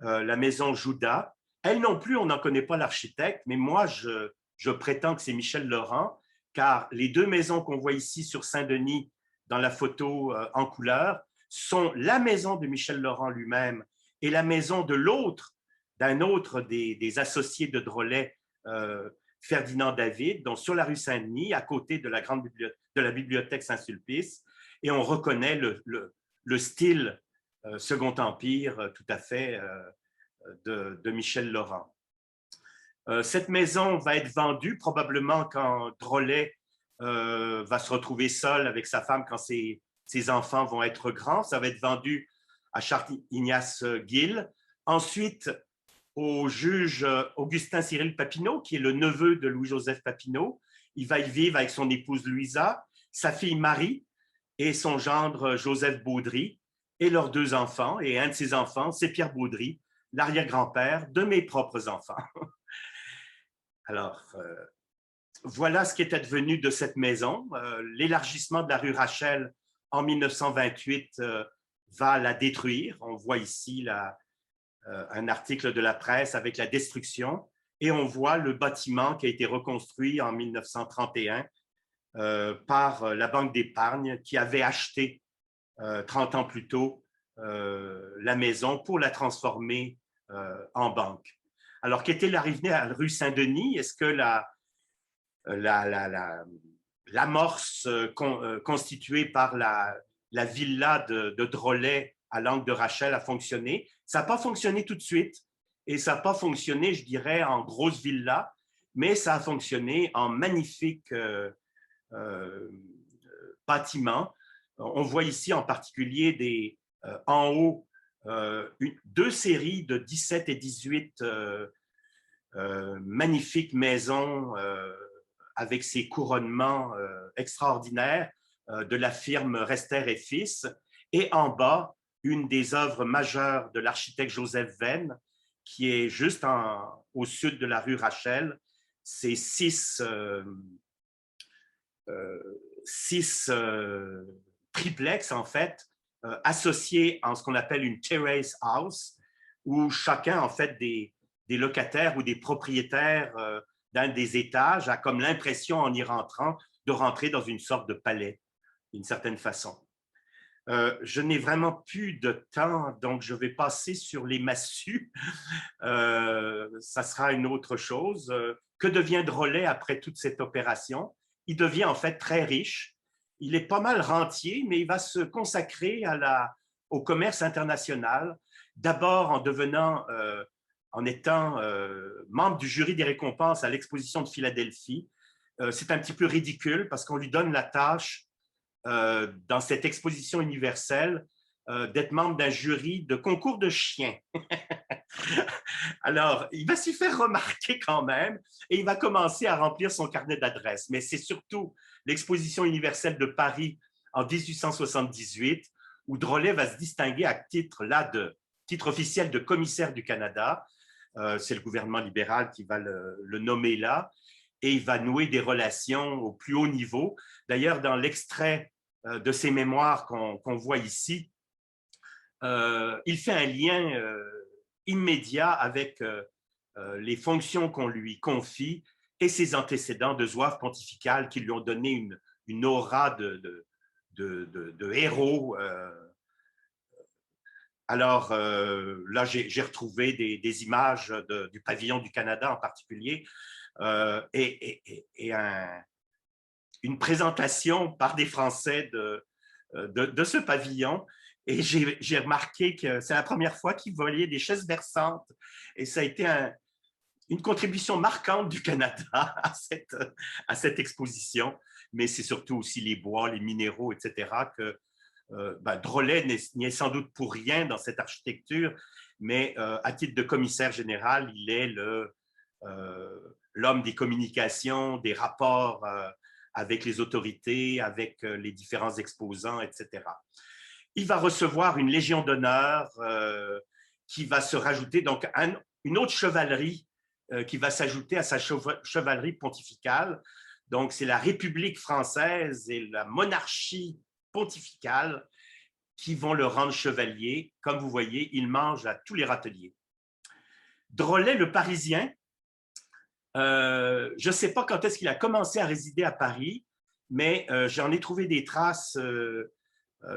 la maison Jouda, Elle non plus, on n'en connaît pas l'architecte, mais moi, je prétends que c'est Michel Laurent, car les deux maisons qu'on voit ici sur Saint-Denis dans la photo en couleur sont la maison de Michel Laurent lui-même et la maison de d'un autre des associés de Drolet, Ferdinand David, donc sur la rue Saint-Denis, à côté de la bibliothèque Saint-Sulpice, et on reconnaît le style Second Empire tout à fait de Michel Laurent. Cette maison va être vendue probablement quand Drolet va se retrouver seul avec sa femme quand ses enfants vont être grands. Ça va être vendu à Charles-Ignace Guil. Ensuite, au juge Augustin Cyril Papineau, qui est le neveu de Louis-Joseph Papineau. Il va y vivre avec son épouse Louisa, sa fille Marie et son gendre Joseph Baudry et leurs deux enfants. Et un de ses enfants, c'est Pierre Baudry, l'arrière-grand-père de mes propres enfants. Alors, voilà ce qui est advenu de cette maison. L'élargissement de la rue Rachel en 1928 va la détruire. On voit ici un article de la presse avec la destruction et on voit le bâtiment qui a été reconstruit en 1931 par la Banque d'épargne qui avait acheté 30 ans plus tôt la maison pour la transformer en banque. Alors, qu'était l'arrivée à la rue Saint-Denis? Est-ce que l'amorce constituée par la villa de Drolet à l'angle de Rachel a fonctionné? Ça n'a pas fonctionné tout de suite et ça n'a pas fonctionné, je dirais, en grosse villa, mais ça a fonctionné en magnifique bâtiment. On voit ici en particulier en haut deux séries de 17 et 18 magnifiques maisons avec ces couronnements extraordinaires de la firme Rester et Fils. Et en bas, une des œuvres majeures de l'architecte Joseph Venn, qui est juste au sud de la rue Rachel. C'est six triplex, en fait, associés en ce qu'on appelle une terrace house, où chacun, en fait, des locataires ou des propriétaires d'un des étages a comme l'impression, en y rentrant, de rentrer dans une sorte de palais, d'une certaine façon. Je n'ai vraiment plus de temps, donc je vais passer sur les massues. Ça sera une autre chose. Que devient Drolet après toute cette opération? Il devient en fait très riche. Il est pas mal rentier, mais il va se consacrer au commerce international. D'abord en étant membre du jury des récompenses à l'exposition de Philadelphie. C'est un petit peu ridicule parce qu'on lui donne la tâche dans cette exposition universelle d'être membre d'un jury de concours de chiens. Alors, il va s'y faire remarquer quand même et il va commencer à remplir son carnet d'adresses. Mais c'est surtout l'exposition universelle de Paris en 1878 où Drolet va se distinguer à titre officiel de commissaire du Canada. C'est le gouvernement libéral qui va le nommer là. Et il va nouer des relations au plus haut niveau. D'ailleurs, dans l'extrait de ses mémoires qu'on voit ici, il fait un lien immédiat avec les fonctions qu'on lui confie et ses antécédents de zouave pontificale qui lui ont donné une aura de héros. Alors là, j'ai retrouvé des images du pavillon du Canada en particulier et une présentation par des Français de ce pavillon. Et j'ai remarqué que c'est la première fois qu'ils voyaient des chaises berçantes. Et ça a été une contribution marquante du Canada à cette exposition. Mais c'est surtout aussi les bois, les minéraux, etc. que Drolet n'y est sans doute pour rien dans cette architecture. Mais à titre de commissaire général, il est l'homme des communications, des rapports avec les autorités, avec les différents exposants, etc. Il va recevoir une Légion d'honneur qui va se rajouter, donc une autre chevalerie qui va s'ajouter à sa chevalerie pontificale. Donc, c'est la République française et la monarchie pontificale qui vont le rendre chevalier. Comme vous voyez, il mange à tous les râteliers. Drolet, le Parisien, je ne sais pas quand est-ce qu'il a commencé à résider à Paris, mais j'en ai trouvé des traces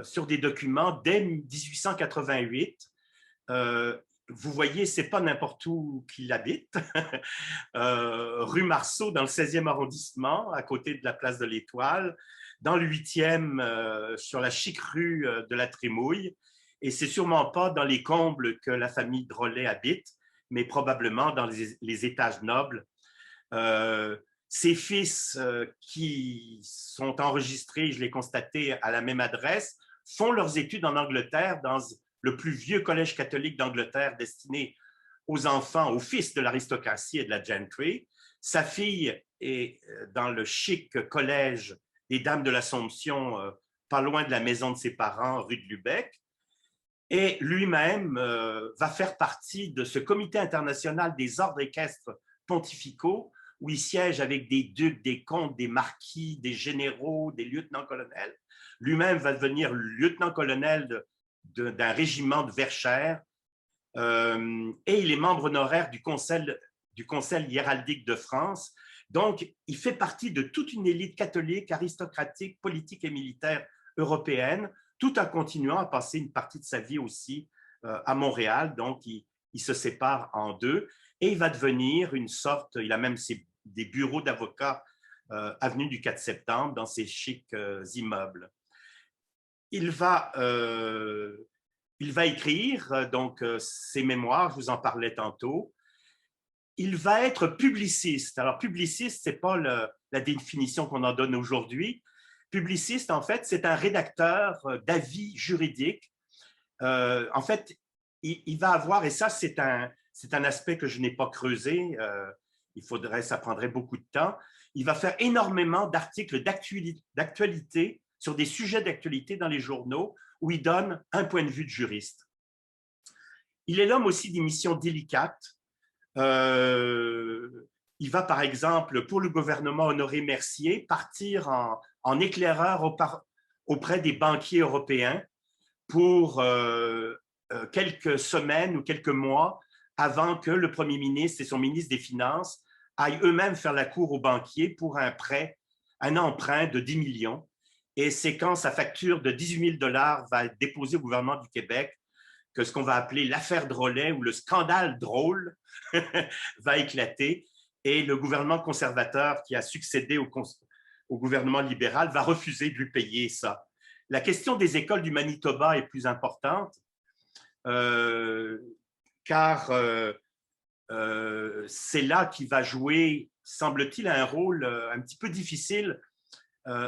sur des documents dès 1888. Vous voyez, ce n'est pas n'importe où qu'il habite. Rue Marceau, dans le 16e arrondissement, à côté de la place de l'Étoile, dans le 8e, sur la chic rue de la Trémouille. Et c'est sûrement pas dans les combles que la famille Drolet habite, mais probablement dans les étages nobles. Ses fils qui sont enregistrés, je l'ai constaté, à la même adresse, font leurs études en Angleterre dans le plus vieux collège catholique d'Angleterre destiné aux enfants, aux fils de l'aristocratie et de la gentry. Sa fille est dans le chic collège des Dames de l'Assomption, pas loin de la maison de ses parents, rue de Lubec. Et lui-même va faire partie de ce comité international des ordres équestres pontificaux, où il siège avec des ducs, des comtes, des marquis, des généraux, des lieutenants-colonels. Lui-même va devenir lieutenant-colonel d'un régiment de Verchères, et il est membre honoraire du Conseil héraldique de France. Donc, il fait partie de toute une élite catholique, aristocratique, politique et militaire européenne, tout en continuant à passer une partie de sa vie aussi à Montréal. Donc, il se sépare en deux et il va devenir une sorte, il a même des bureaux d'avocats avenue du 4 septembre dans ces chics immeubles. Il va écrire donc ses mémoires, je vous en parlais tantôt. Il va être publiciste. Alors, publiciste, ce n'est pas la définition qu'on en donne aujourd'hui. Publiciste, en fait, c'est un rédacteur d'avis juridiques. En fait, il va avoir, et ça, c'est un aspect que je n'ai pas creusé, ça prendrait beaucoup de temps, il va faire énormément d'articles d'actualité sur des sujets d'actualité dans les journaux où il donne un point de vue de juriste. Il est l'homme aussi des missions délicates. Il va, par exemple, pour le gouvernement Honoré Mercier, partir en éclaireur auprès des banquiers européens pour quelques semaines ou quelques mois avant que le Premier ministre et son ministre des Finances aillent eux-mêmes faire la cour aux banquiers pour un emprunt de 10 millions. Et c'est quand sa facture de 18 000 $ va être déposée au gouvernement du Québec que ce qu'on va appeler l'affaire Drolet ou le scandale drôle va éclater. Et le gouvernement conservateur qui a succédé au gouvernement libéral va refuser de lui payer ça. La question des écoles du Manitoba est plus importante car c'est là qu'il va jouer, semble-t-il, un rôle un petit peu difficile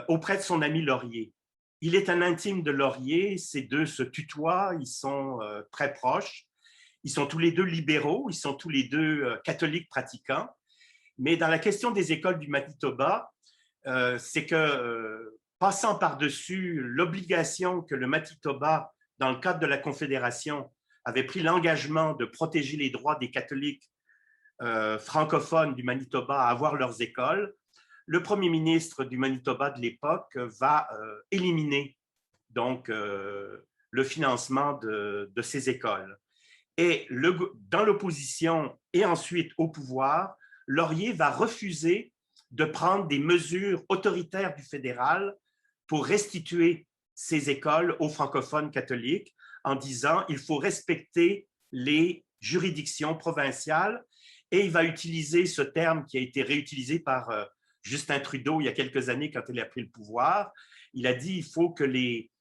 auprès de son ami Laurier. Il est un intime de Laurier, ces deux se tutoient, ils sont très proches, ils sont tous les deux libéraux, ils sont tous les deux catholiques pratiquants, mais dans la question des écoles du Manitoba, c'est que passant par-dessus l'obligation que le Manitoba, dans le cadre de la Confédération, avait pris l'engagement de protéger les droits des catholiques francophones du Manitoba à avoir leurs écoles, le premier ministre du Manitoba de l'époque va éliminer donc, le financement de ces écoles. Et dans l'opposition et ensuite au pouvoir, Laurier va refuser de prendre des mesures autoritaires du fédéral pour restituer ces écoles aux francophones catholiques en disant qu'il faut respecter les juridictions provinciales. Et il va utiliser ce terme qui a été réutilisé par Justin Trudeau il y a quelques années quand il a pris le pouvoir. Il a dit qu'il faut que les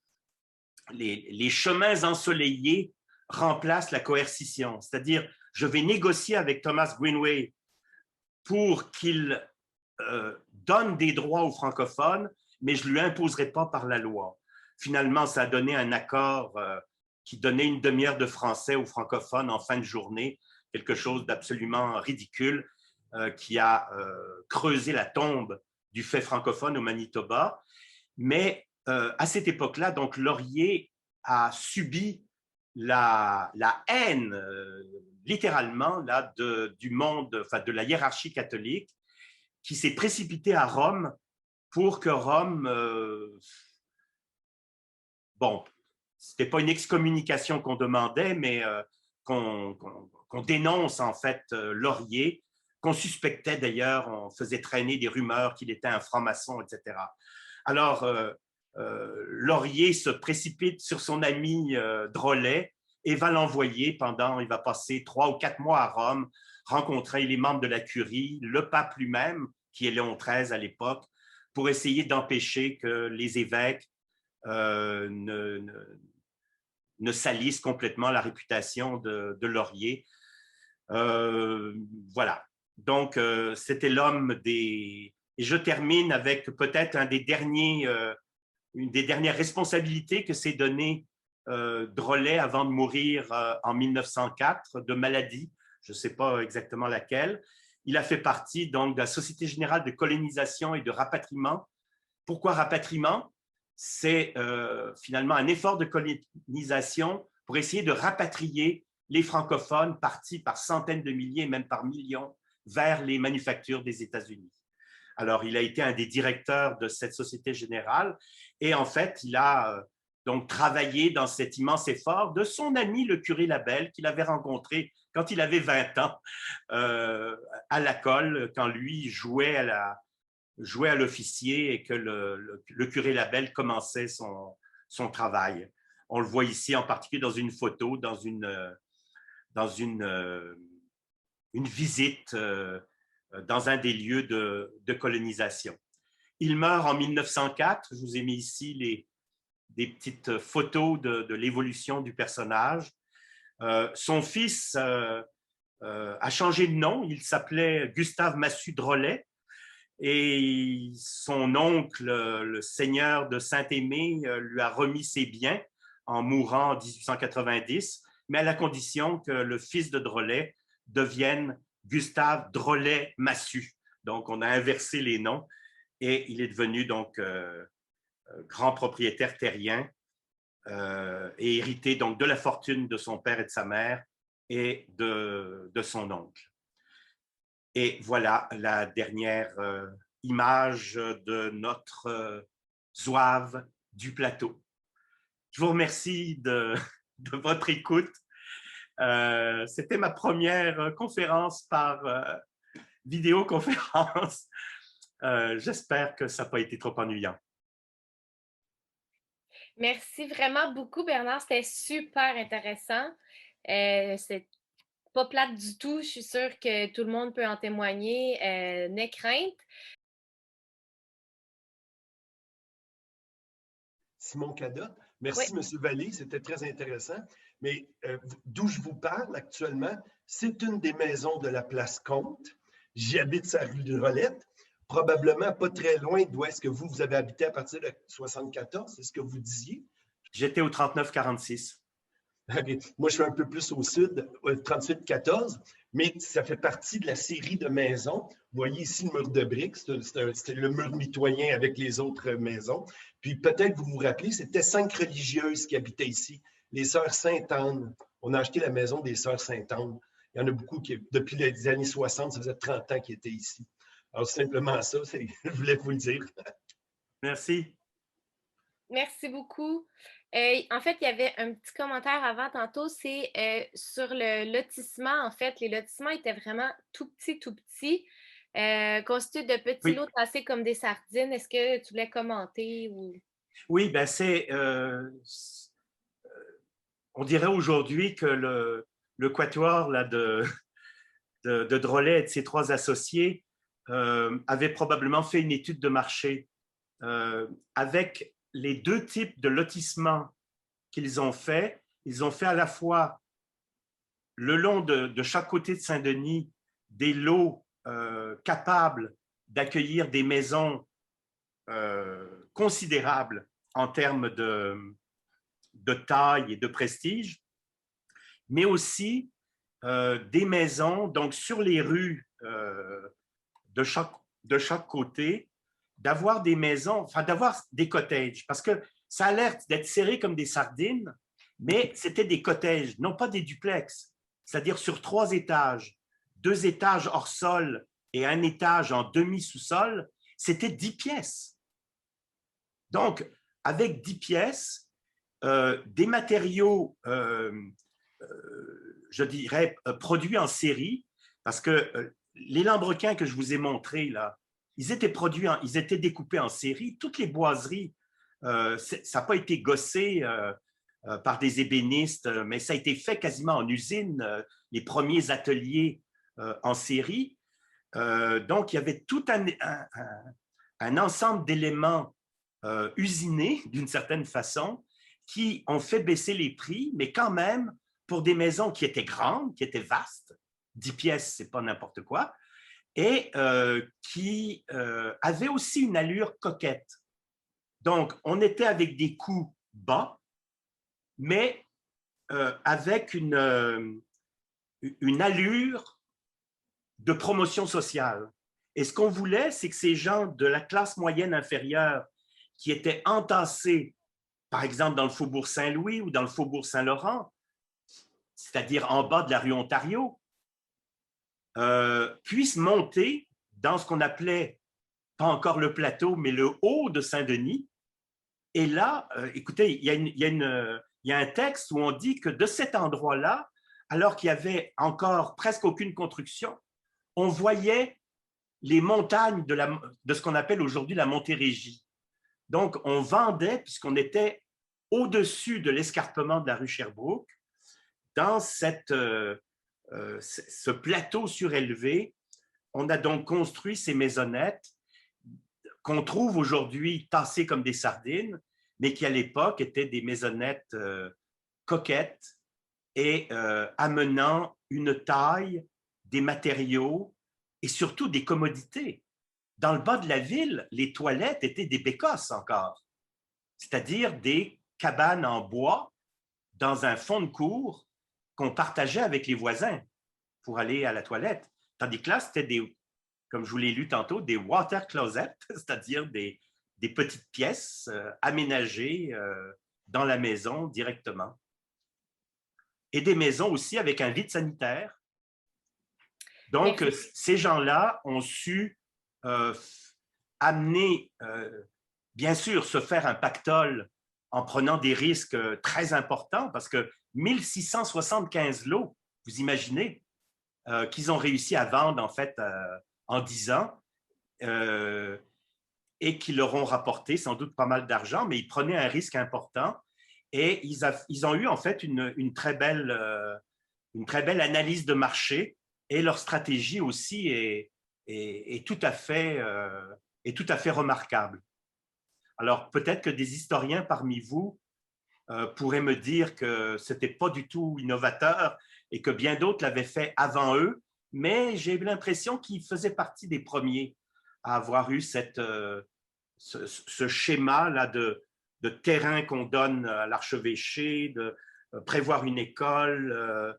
chemins ensoleillés remplacent la coercition. C'est-à-dire, je vais négocier avec Thomas Greenway pour qu'il donne des droits aux francophones, mais je ne lui imposerai pas par la loi. Finalement, ça a donné un accord qui donnait une demi-heure de français aux francophones en fin de journée, quelque chose d'absolument ridicule qui a creusé la tombe du fait francophone au Manitoba. Mais à cette époque-là, donc Laurier a subi la haine, littéralement, là, du monde, enfin, de la hiérarchie catholique, qui s'est précipitée à Rome pour que Rome, bon, ce n'était pas une excommunication qu'on demandait, mais qu'on qu'on dénonce en fait Laurier, qu'on suspectait d'ailleurs, on faisait traîner des rumeurs qu'il était un franc-maçon, etc. Alors, Laurier se précipite sur son ami Drolet et va l'envoyer il va passer 3 ou 4 mois à Rome, rencontrer les membres de la curie, le pape lui-même, qui est Léon XIII à l'époque, pour essayer d'empêcher que les évêques ne salissent complètement la réputation de Laurier. Voilà. Donc, c'était l'homme des... Et je termine avec peut-être une des dernières responsabilités que s'est donnée Drolet avant de mourir en 1904 de maladie, je ne sais pas exactement laquelle. Il a fait partie donc de la Société générale de colonisation et de rapatriement. Pourquoi rapatriement? C'est finalement un effort de colonisation pour essayer de rapatrier les francophones partis par centaines de milliers, même par millions, vers les manufactures des États-Unis. Alors, il a été un des directeurs de cette Société générale et en fait, il a donc travaillé dans cet immense effort de son ami le curé Labelle qu'il avait rencontré quand il avait 20 ans à la Colle, quand lui jouait à l'officier et que le curé Labelle commençait son travail. On le voit ici en particulier dans une photo, dans une visite dans un des lieux de colonisation. Il meurt en 1904. Je vous ai mis ici des petites photos de l'évolution du personnage. Son fils a changé de nom. Il s'appelait Gustave Massu Drolet. Et son oncle, le seigneur de Saint-Aimé, lui a remis ses biens en mourant en 1890, mais à la condition que le fils de Drolet devienne Gustave Drolet Massu. Donc, on a inversé les noms et il est devenu donc grand propriétaire terrien et hérité donc de la fortune de son père et de sa mère et de son oncle. Et voilà la dernière image de notre zouave du plateau. Je vous remercie de votre écoute. C'était ma première conférence par vidéoconférence. J'espère que ça n'a pas été trop ennuyant. Merci vraiment beaucoup, Bernard. C'était super intéressant. C'est pas plate du tout. Je suis sûre que tout le monde peut en témoigner. N'aie crainte. Simon Cadotte. Merci, Oui. M. Vallée, c'était très intéressant. Mais d'où je vous parle actuellement, c'est une des maisons de la place Comte. J'y habite sur la rue de Rolette, probablement pas très loin d'où est-ce que vous avez habité à partir de 74, c'est ce que vous disiez? J'étais au 39-46. Okay. Moi, je suis un peu plus au sud, 38-14, mais ça fait partie de la série de maisons. Vous voyez ici le mur de briques, c'est le mur mitoyen avec les autres maisons. Puis peut-être vous vous rappelez, c'était 5 religieuses qui habitaient ici, les Sœurs Sainte-Anne. On a acheté la maison des Sœurs Sainte-Anne. Il y en a beaucoup qui, depuis les années 60, ça faisait 30 ans qu'ils étaient ici. Alors, simplement ça, je voulais vous le dire. Merci. Merci beaucoup. En fait, il y avait un petit commentaire avant tantôt, c'est sur le lotissement. En fait, les lotissements étaient vraiment tout petits, constitués de petits lots tassés comme des sardines. Est-ce que tu voulais commenter? Ou... Oui, ben on dirait aujourd'hui que le quatuor là, de Drolet et de ses 3 associés avait probablement fait une étude de marché avec les 2 types de lotissements qu'ils ont fait. Ils ont fait à la fois le long de chaque côté de Saint-Denis des lots capables d'accueillir des maisons considérables en termes de taille et de prestige, mais aussi des maisons donc sur les rues de chaque côté, d'avoir des maisons, enfin d'avoir des cottages, parce que ça a l'air d'être serré comme des sardines, mais c'était des cottages, non pas des duplex, c'est-à-dire sur 3 étages, 2 étages hors sol et 1 étage en demi-sous-sol, c'était 10 pièces. Donc, avec 10 pièces, des matériaux je dirais, produits en série, parce que les lambrequins que je vous ai montrés, là, ils étaient découpés en série. Toutes les boiseries, ça n'a pas été gossé par des ébénistes, mais ça a été fait quasiment en usine, les premiers ateliers en série. Donc, il y avait tout un ensemble d'éléments usinés, d'une certaine façon, qui ont fait baisser les prix, mais quand même, pour des maisons qui étaient grandes, qui étaient vastes, 10 pièces, c'est pas n'importe quoi, et qui avaient aussi une allure coquette. Donc, on était avec des coûts bas, mais avec une allure de promotion sociale. Et ce qu'on voulait, c'est que ces gens de la classe moyenne inférieure qui étaient entassés, par exemple dans le Faubourg Saint-Louis ou dans le Faubourg Saint-Laurent, c'est-à-dire en bas de la rue Ontario, puissent monter dans ce qu'on appelait, pas encore le plateau, mais le haut de Saint-Denis. Et là, écoutez, il y a un texte où on dit que de cet endroit-là, alors qu'il y avait encore presque aucune construction, on voyait les montagnes de ce qu'on appelle aujourd'hui la Montérégie. Donc, on vendait, puisqu'on était au-dessus de l'escarpement de la rue Sherbrooke, dans ce plateau surélevé. On a donc construit ces maisonnettes qu'on trouve aujourd'hui tassées comme des sardines, mais qui à l'époque étaient des maisonnettes coquettes et amenant une taille, des matériaux et surtout des commodités. Dans le bas de la ville, les toilettes étaient des bécosses encore, c'est-à-dire des cabanes en bois dans un fond de cour qu'on partageait avec les voisins pour aller à la toilette. Tandis que là, c'était comme je vous l'ai lu tantôt, des water closets, c'est-à-dire des petites pièces aménagées dans la maison directement. Et des maisons aussi avec un vide sanitaire. Donc, ces gens-là ont su amener, bien sûr, se faire un pactole en prenant des risques très importants, parce que 1675 lots, vous imaginez, qu'ils ont réussi à vendre en fait en 10 ans et qui leur ont rapporté sans doute pas mal d'argent, mais ils prenaient un risque important et ils ont eu en fait une très belle analyse de marché, et leur stratégie aussi est tout à fait remarquable. Alors peut-être que des historiens parmi vous pourraient me dire que ce n'était pas du tout innovateur et que bien d'autres l'avaient fait avant eux, mais j'ai l'impression qu'ils faisaient partie des premiers à avoir eu ce schéma-là de terrain qu'on donne à l'archevêché, de prévoir une école,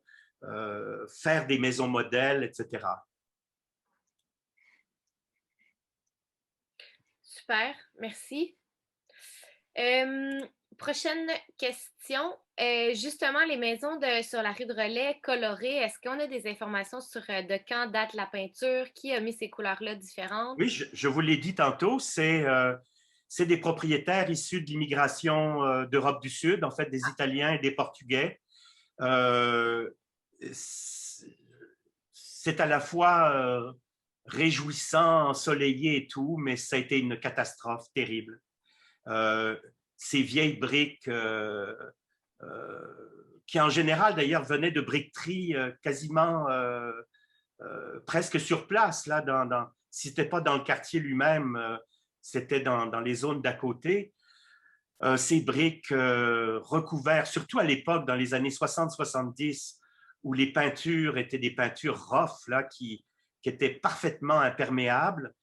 faire des maisons modèles, etc. Super, merci. Prochaine question. Justement, les maisons sur la rue de Relais colorées, est-ce qu'on a des informations sur de quand date la peinture? Qui a mis ces couleurs-là différentes? Oui, je vous l'ai dit tantôt, c'est des propriétaires issus de l'immigration d'Europe du Sud, en fait des Italiens et des Portugais. C'est à la fois réjouissant, ensoleillé et tout, mais ça a été une catastrophe terrible. Ces vieilles briques qui en général d'ailleurs venaient de briqueteries quasiment presque sur place, là, si ce n'était pas dans le quartier lui-même, c'était dans les zones d'à côté. Ces briques recouvertes, surtout à l'époque, dans les années 60-70, où les peintures étaient des peintures rough, là, qui étaient parfaitement imperméables.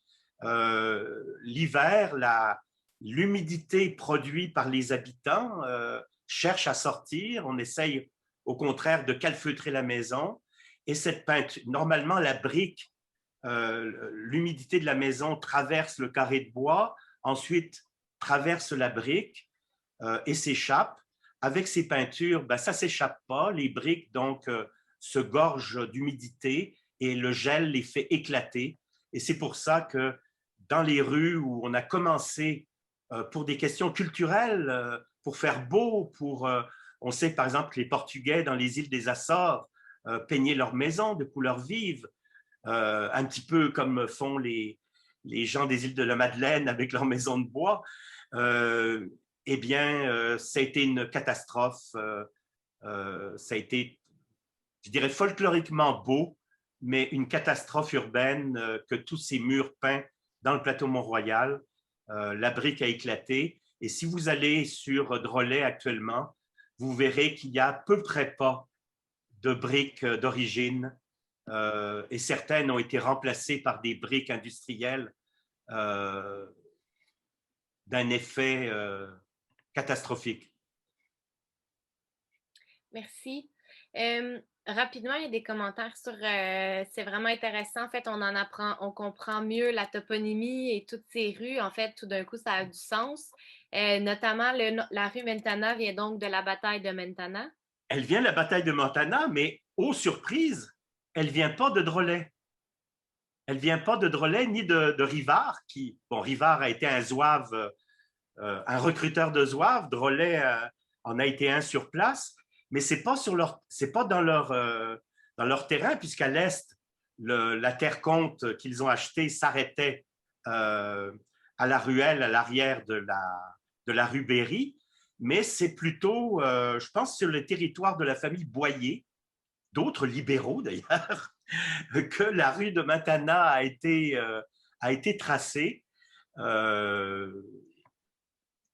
L'hiver, l'humidité produite par les habitants cherche à sortir. On essaye, au contraire, de calfeutrer la maison. Et cette peinture, normalement, la brique, l'humidité de la maison traverse le carré de bois, ensuite traverse la brique et s'échappe. Avec ces peintures, ben, ça ne s'échappe pas. Les briques, donc, se gorgent d'humidité et le gel les fait éclater. Et c'est pour ça que dans les rues où on a commencé pour des questions culturelles, pour faire beau, on sait par exemple que les Portugais dans les îles des Açores peignaient leurs maisons de couleurs vives, un petit peu comme font les gens des îles de la Madeleine avec leurs maisons de bois. Eh bien, ça a été une catastrophe. Ça a été, je dirais, folkloriquement beau, mais une catastrophe urbaine que tous ces murs peints dans le plateau Mont-Royal, la brique a éclaté. Et si vous allez sur Drolet actuellement, vous verrez qu'il n'y a à peu près pas de briques d'origine et certaines ont été remplacées par des briques industrielles d'un effet catastrophique. Merci. Rapidement, il y a des commentaires sur c'est vraiment intéressant. En fait, on en apprend, on comprend mieux la toponymie et toutes ces rues. En fait, tout d'un coup, ça a du sens. Notamment, la rue Mentana vient donc de la bataille de Mentana. Elle vient de la bataille de Mentana, mais aux surprises, elle ne vient pas de Drolet. Elle ne vient pas de Drolet ni de Rivard, qui, bon, Rivard a été un zouave, un recruteur de zouaves. Drolet en a été un sur place, mais c'est pas dans leur terrain, puisqu'à l'est, la terre compte qu'ils ont achetée s'arrêtait à la ruelle à l'arrière de la rue Berry, mais c'est plutôt, je pense, sur le territoire de la famille Boyer, d'autres libéraux d'ailleurs, que la rue de Mentana a été tracée.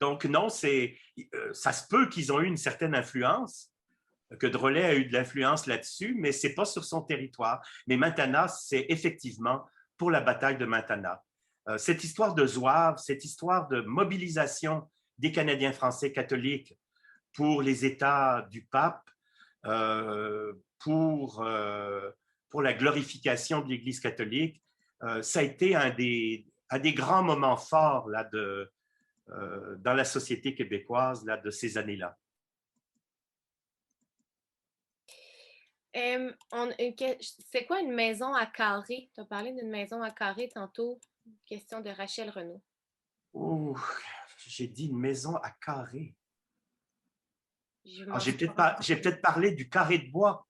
Donc non, ça se peut qu'ils ont eu une certaine influence, que Drolet a eu de l'influence là-dessus, mais ce n'est pas sur son territoire. Mais Mentana, c'est effectivement pour la bataille de Mentana. Cette histoire de zouave, cette histoire de mobilisation des Canadiens français catholiques pour les États du pape, pour la glorification de l'Église catholique, ça a été un des grands moments forts là, dans la société québécoise là, de ces années-là. C'est quoi une maison à carré? Tu as parlé d'une maison à carré tantôt. Question de Rachel Renaud. Oh, j'ai dit une maison à carré. J'ai peut-être parlé du carré de bois.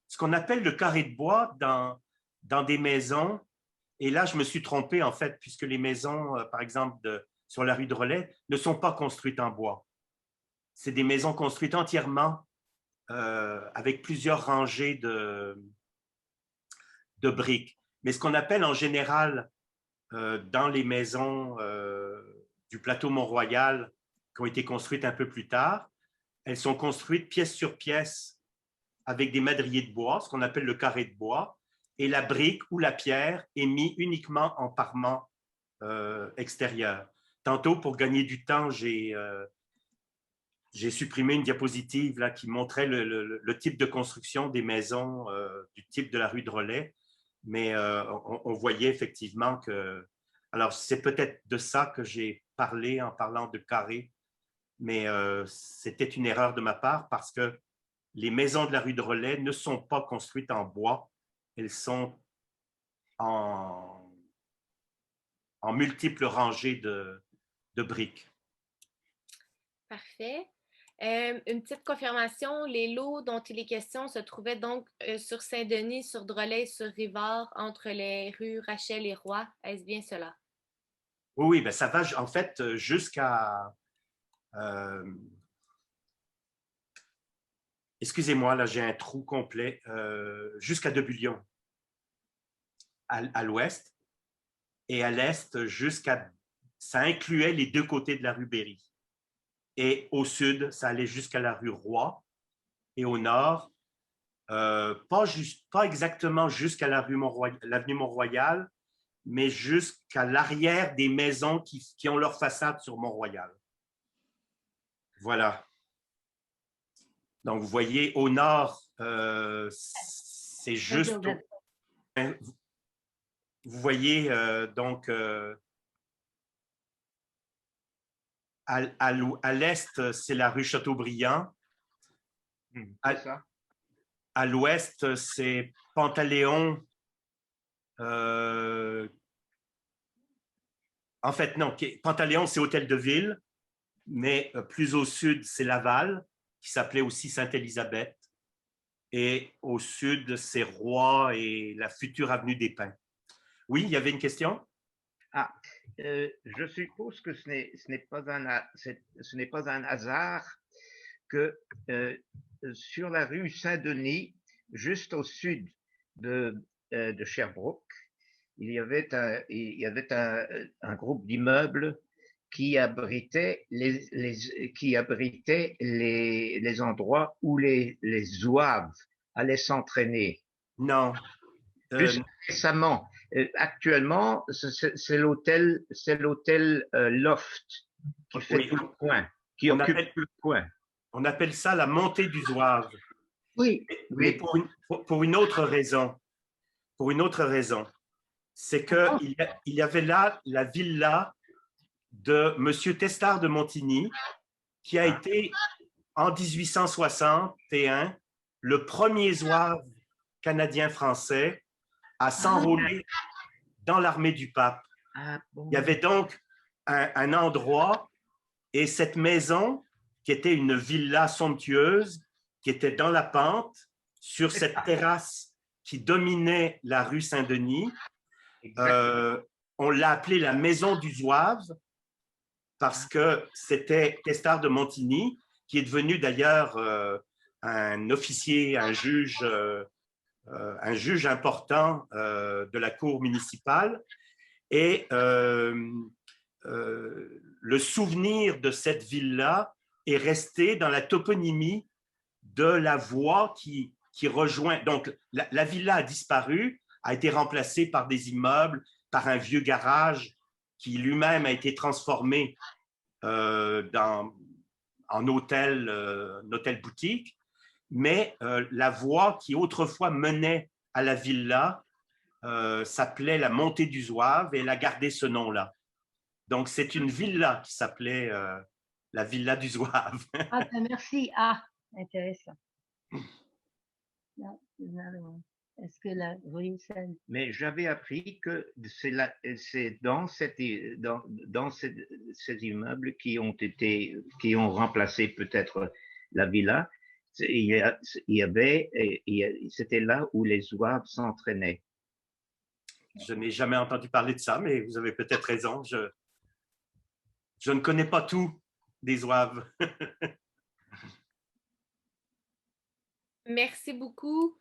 Ce qu'on appelle le carré de bois dans des maisons, et là je me suis trompé en fait, puisque les maisons, par exemple, sur la rue de Drolet, ne sont pas construites en bois. C'est des maisons construites entièrement avec plusieurs rangées de briques. Mais ce qu'on appelle en général dans les maisons du plateau Mont-Royal qui ont été construites un peu plus tard, elles sont construites pièce sur pièce avec des madriers de bois, ce qu'on appelle le carré de bois, et la brique ou la pierre est mise uniquement en parement extérieur. Tantôt, pour gagner du temps, j'ai supprimé une diapositive là, qui montrait le type de construction des maisons du type de la rue Drolet, mais on voyait effectivement que... Alors, c'est peut-être de ça que j'ai parlé en parlant de carré, mais c'était une erreur de ma part parce que les maisons de la rue Drolet ne sont pas construites en bois, elles sont en multiples rangées de briques. Parfait. Une petite confirmation, les lots dont il est question se trouvaient donc sur Saint-Denis, sur Drolet, sur Rivard, entre les rues Rachel et Roy. Est-ce bien cela? Oui, ben ça va en fait jusqu'à... excusez-moi, là j'ai un trou complet. Jusqu'à Debulion, à l'ouest, et à l'est jusqu'à... Ça incluait les deux côtés de la rue Berry. Et au sud, ça allait jusqu'à la rue Roy. Et au nord, pas exactement jusqu'à l'avenue Mont-Royal, mais jusqu'à l'arrière des maisons qui ont leur façade sur Mont-Royal. Voilà. Donc, vous voyez, au nord, c'est juste... Vous voyez, donc... à l'est, c'est la rue Chateaubriand. À l'ouest, c'est Pantaleon. En fait, non, Pantaleon, c'est Hôtel de Ville, mais plus au sud, c'est Laval, qui s'appelait aussi Sainte-Élisabeth. Et au sud, c'est Roy et la future avenue des Pins. Oui, il y avait une question? Ah, je suppose que ce n'est pas un hasard que sur la rue Saint-Denis, juste au sud de Sherbrooke, il y avait un groupe d'immeubles qui abritait les endroits où les zouaves allaient s'entraîner. Non. Juste récemment, actuellement, c'est l'hôtel Loft qui fait Oui. tout le coin, qui occupe tout le coin. On appelle ça la montée du Zouave. Oui. Mais pour une autre raison. Pour une autre raison. C'est qu'il y avait là la villa de M. Testard de Montigny, qui a été, en 1861, le premier zouave canadien-français à s'enrôler dans l'armée du pape. Il y avait donc un endroit et cette maison, qui était une villa somptueuse, qui était dans la pente, sur cette terrasse qui dominait la rue Saint-Denis, on l'a appelée la maison du Zouave parce que c'était Testard de Montigny, qui est devenu d'ailleurs un officier, un juge important de la cour municipale. Et le souvenir de cette ville-là est resté dans la toponymie de la voie qui rejoint. Donc, la villa a disparu, a été remplacée par des immeubles, par un vieux garage qui lui-même a été transformé en hôtel-boutique. Mais la voie qui autrefois menait à la villa s'appelait la Montée du Zouave et elle a gardé ce nom-là. Donc, c'est une villa qui s'appelait la Villa du Zouave. Ah, ben merci. Ah, intéressant. Est-ce que la rue Saint... Mais j'avais appris que c'est dans ces immeubles qui ont remplacé peut-être la villa, c'était là où les zouaves s'entraînaient. Je n'ai jamais entendu parler de ça, mais vous avez peut-être raison. Je ne connais pas tout des zouaves. Merci beaucoup.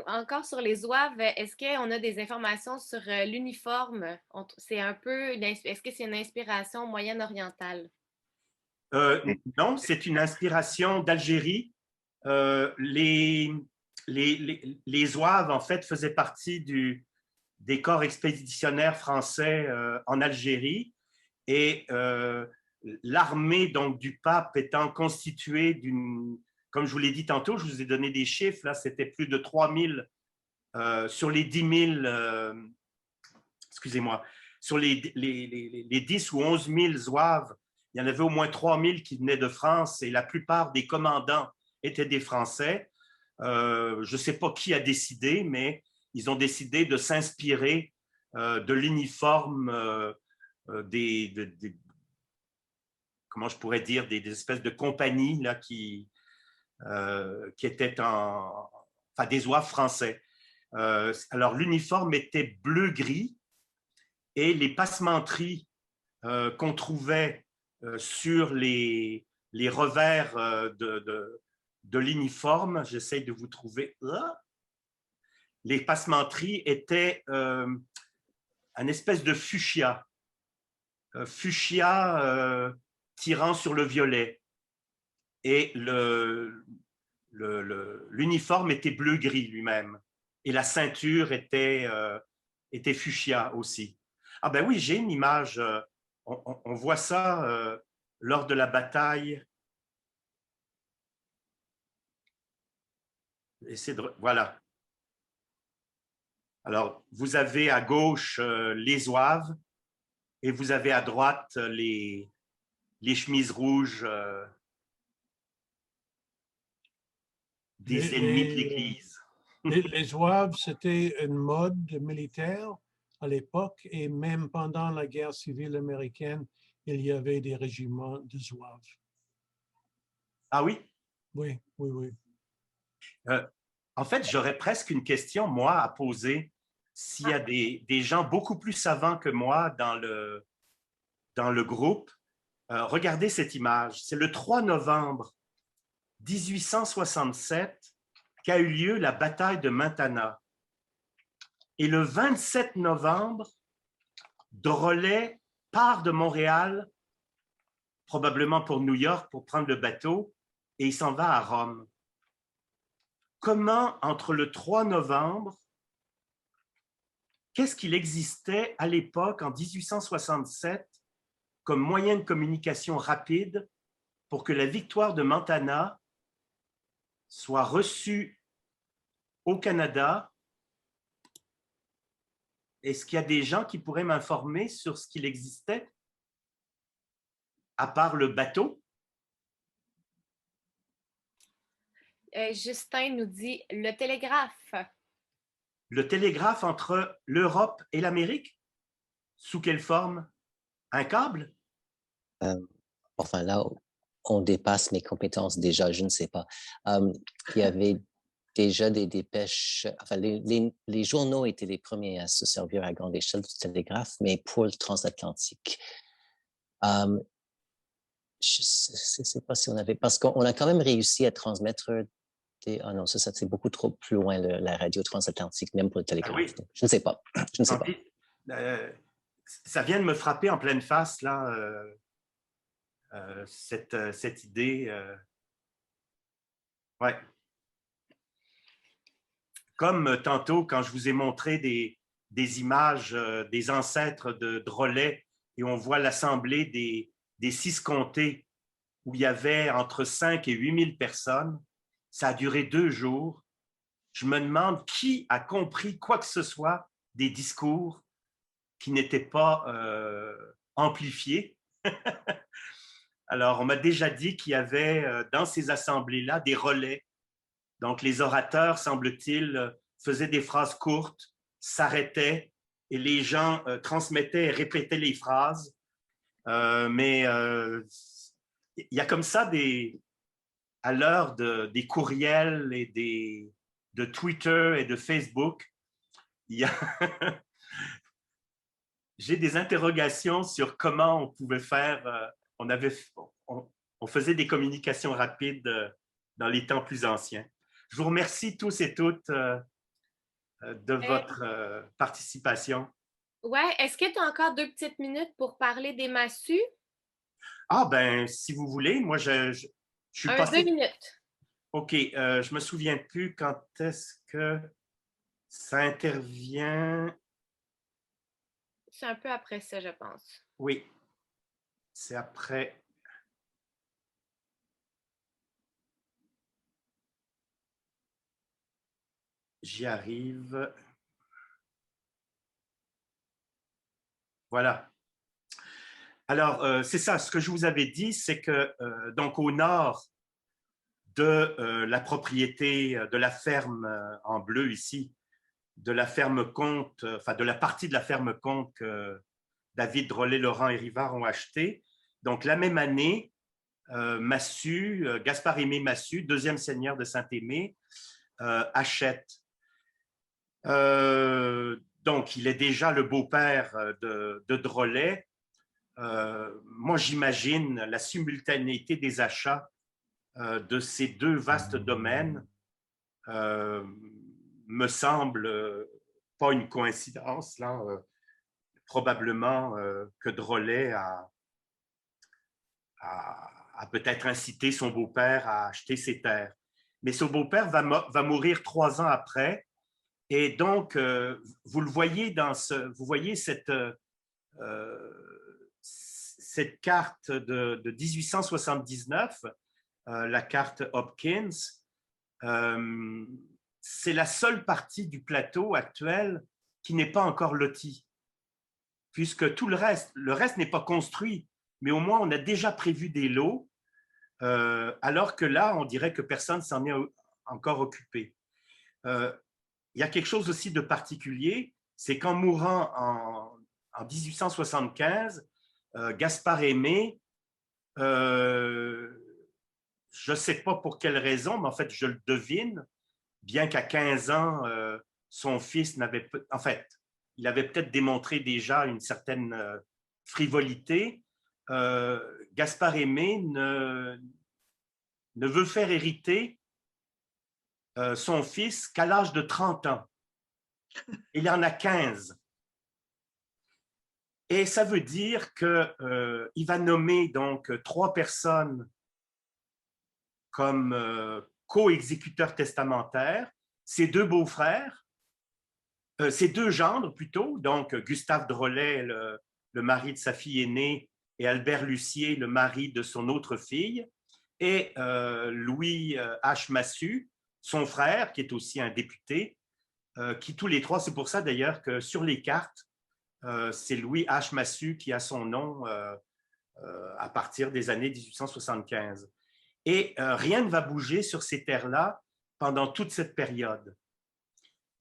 Encore sur les zouaves, est-ce qu'on a des informations sur l'uniforme? Est-ce que c'est une inspiration moyenne-orientale? Non, c'est une inspiration d'Algérie. Les zouaves, en fait, faisaient partie des corps expéditionnaires français en Algérie. Et l'armée donc du pape étant constituée d'une, comme je vous l'ai dit tantôt, je vous ai donné des chiffres, là, c'était plus de 3000 sur les 10 000, excusez-moi, sur les 10 ou 11 000 zouaves, il y en avait au moins 3000 qui venaient de France et la plupart des commandants étaient des Français. Je ne sais pas qui a décidé, mais ils ont décidé de s'inspirer de l'uniforme comment je pourrais dire, des espèces de compagnies là, qui étaient enfin, des zouaves français. Alors, l'uniforme était bleu-gris et les passementeries qu'on trouvait sur les revers de l'uniforme, j'essaie de vous trouver, les passementeries étaient un espèce de fuchsia. Fuchsia tirant sur le violet. Et l'uniforme était bleu-gris lui-même. Et la ceinture était fuchsia aussi. Ah ben oui, j'ai une image. On voit ça lors de la bataille. Voilà. Alors, vous avez à gauche les zouaves et vous avez à droite les chemises rouges des ennemis de l'Église. Les zouaves, c'était une mode militaire à l'époque et même pendant la guerre civile américaine, il y avait des régiments de zouaves. Ah oui? Oui, oui, oui. En fait, j'aurais presque une question, moi, à poser s'il y a des gens beaucoup plus savants que moi dans le groupe. Regardez cette image. C'est le 3 novembre 1867 qu'a eu lieu la bataille de Mantana. Et le 27 novembre, Drolet part de Montréal, probablement pour New York, pour prendre le bateau, et il s'en va à Rome. Comment, entre le 3 novembre, qu'est-ce qu'il existait à l'époque, en 1867, comme moyen de communication rapide pour que la victoire de Mantana soit reçue au Canada? Est-ce qu'il y a des gens qui pourraient m'informer sur ce qu'il existait, à part le bateau? Justin nous dit le télégraphe. Le télégraphe entre l'Europe et l'Amérique? Sous quelle forme? Un câble? Enfin, là, on dépasse mes compétences déjà, je ne sais pas. Il y avait déjà des dépêches, enfin, les journaux étaient les premiers à se servir à grande échelle du télégraphe, mais pour le transatlantique. Je ne sais pas si on avait, parce qu'on a quand même réussi à transmettre ah non, ça c'est beaucoup trop plus loin, la radio transatlantique, même pour le télégraphe. Ah oui. Donc, je ne sais pas. Je ne sais pas. Ça vient de me frapper en pleine face, là, cette idée. Ouais. Comme tantôt, quand je vous ai montré des images des ancêtres de Drolet, et on voit l'assemblée des 6 comtés où il y avait entre 5 et 8 000 personnes. Ça a duré 2 jours. Je me demande qui a compris quoi que ce soit des discours qui n'étaient pas amplifiés. Alors, on m'a déjà dit qu'il y avait dans ces assemblées-là des relais. Donc, les orateurs, semble-t-il, faisaient des phrases courtes, s'arrêtaient et les gens transmettaient et répétaient les phrases. Mais il y a comme ça à l'heure des courriels et de Twitter et de Facebook, j'ai des interrogations sur comment on pouvait faire. On faisait des communications rapides dans les temps plus anciens. Je vous remercie tous et toutes de votre participation. Ouais, est-ce que tu as encore 2 petites minutes pour parler des massues? Ah, ben, si vous voulez, moi, je suis passé... 2 minutes. OK, je me souviens plus quand est-ce que ça intervient. C'est un peu après ça, je pense. Oui, c'est après. J'y arrive. Voilà. Alors, c'est ça, ce que je vous avais dit, c'est que donc au nord de la propriété de la ferme en bleu ici, de la ferme Comte, enfin de la partie de la ferme Comte que David Drolet, Laurent et Rivard ont acheté. Donc la même année, Massu, Gaspard-Aimé Massu, deuxième seigneur de Saint-Aimé, achète. Donc il est déjà le beau-père de Drolet. Moi, j'imagine la simultanéité des achats de ces 2 vastes domaines me semble pas une coïncidence, là. Probablement que Drolet a peut-être incité son beau-père à acheter ces terres. Mais son beau-père va mourir 3 ans après. Et donc, vous le voyez vous voyez cette carte de 1879, la carte Hopkins, c'est la seule partie du plateau actuel qui n'est pas encore lotie, puisque tout le reste n'est pas construit, mais au moins on a déjà prévu des lots, alors que là, on dirait que personne s'en est encore occupé. Il y a quelque chose aussi de particulier, c'est qu'en mourant en 1875, Gaspard-Aimé, je ne sais pas pour quelle raison, mais en fait, je le devine, bien qu'à 15 ans, son fils n'avait... En fait, il avait peut-être démontré déjà une certaine frivolité. Gaspard Aimé ne veut faire hériter son fils qu'à l'âge de 30 ans. Il en a 15. Et ça veut dire qu'il va nommer donc 3 personnes comme co-exécuteurs testamentaires, ses 2 beaux-frères, ses 2 gendres plutôt, donc Gustave Drolet, le mari de sa fille aînée, et Albert Lucier, le mari de son autre fille, et Louis H. Massu, son frère, qui est aussi un député, qui tous les 3, c'est pour ça d'ailleurs que sur les cartes, c'est Louis H. Massu qui a son nom à partir des années 1875. Et rien ne va bouger sur ces terres-là pendant toute cette période.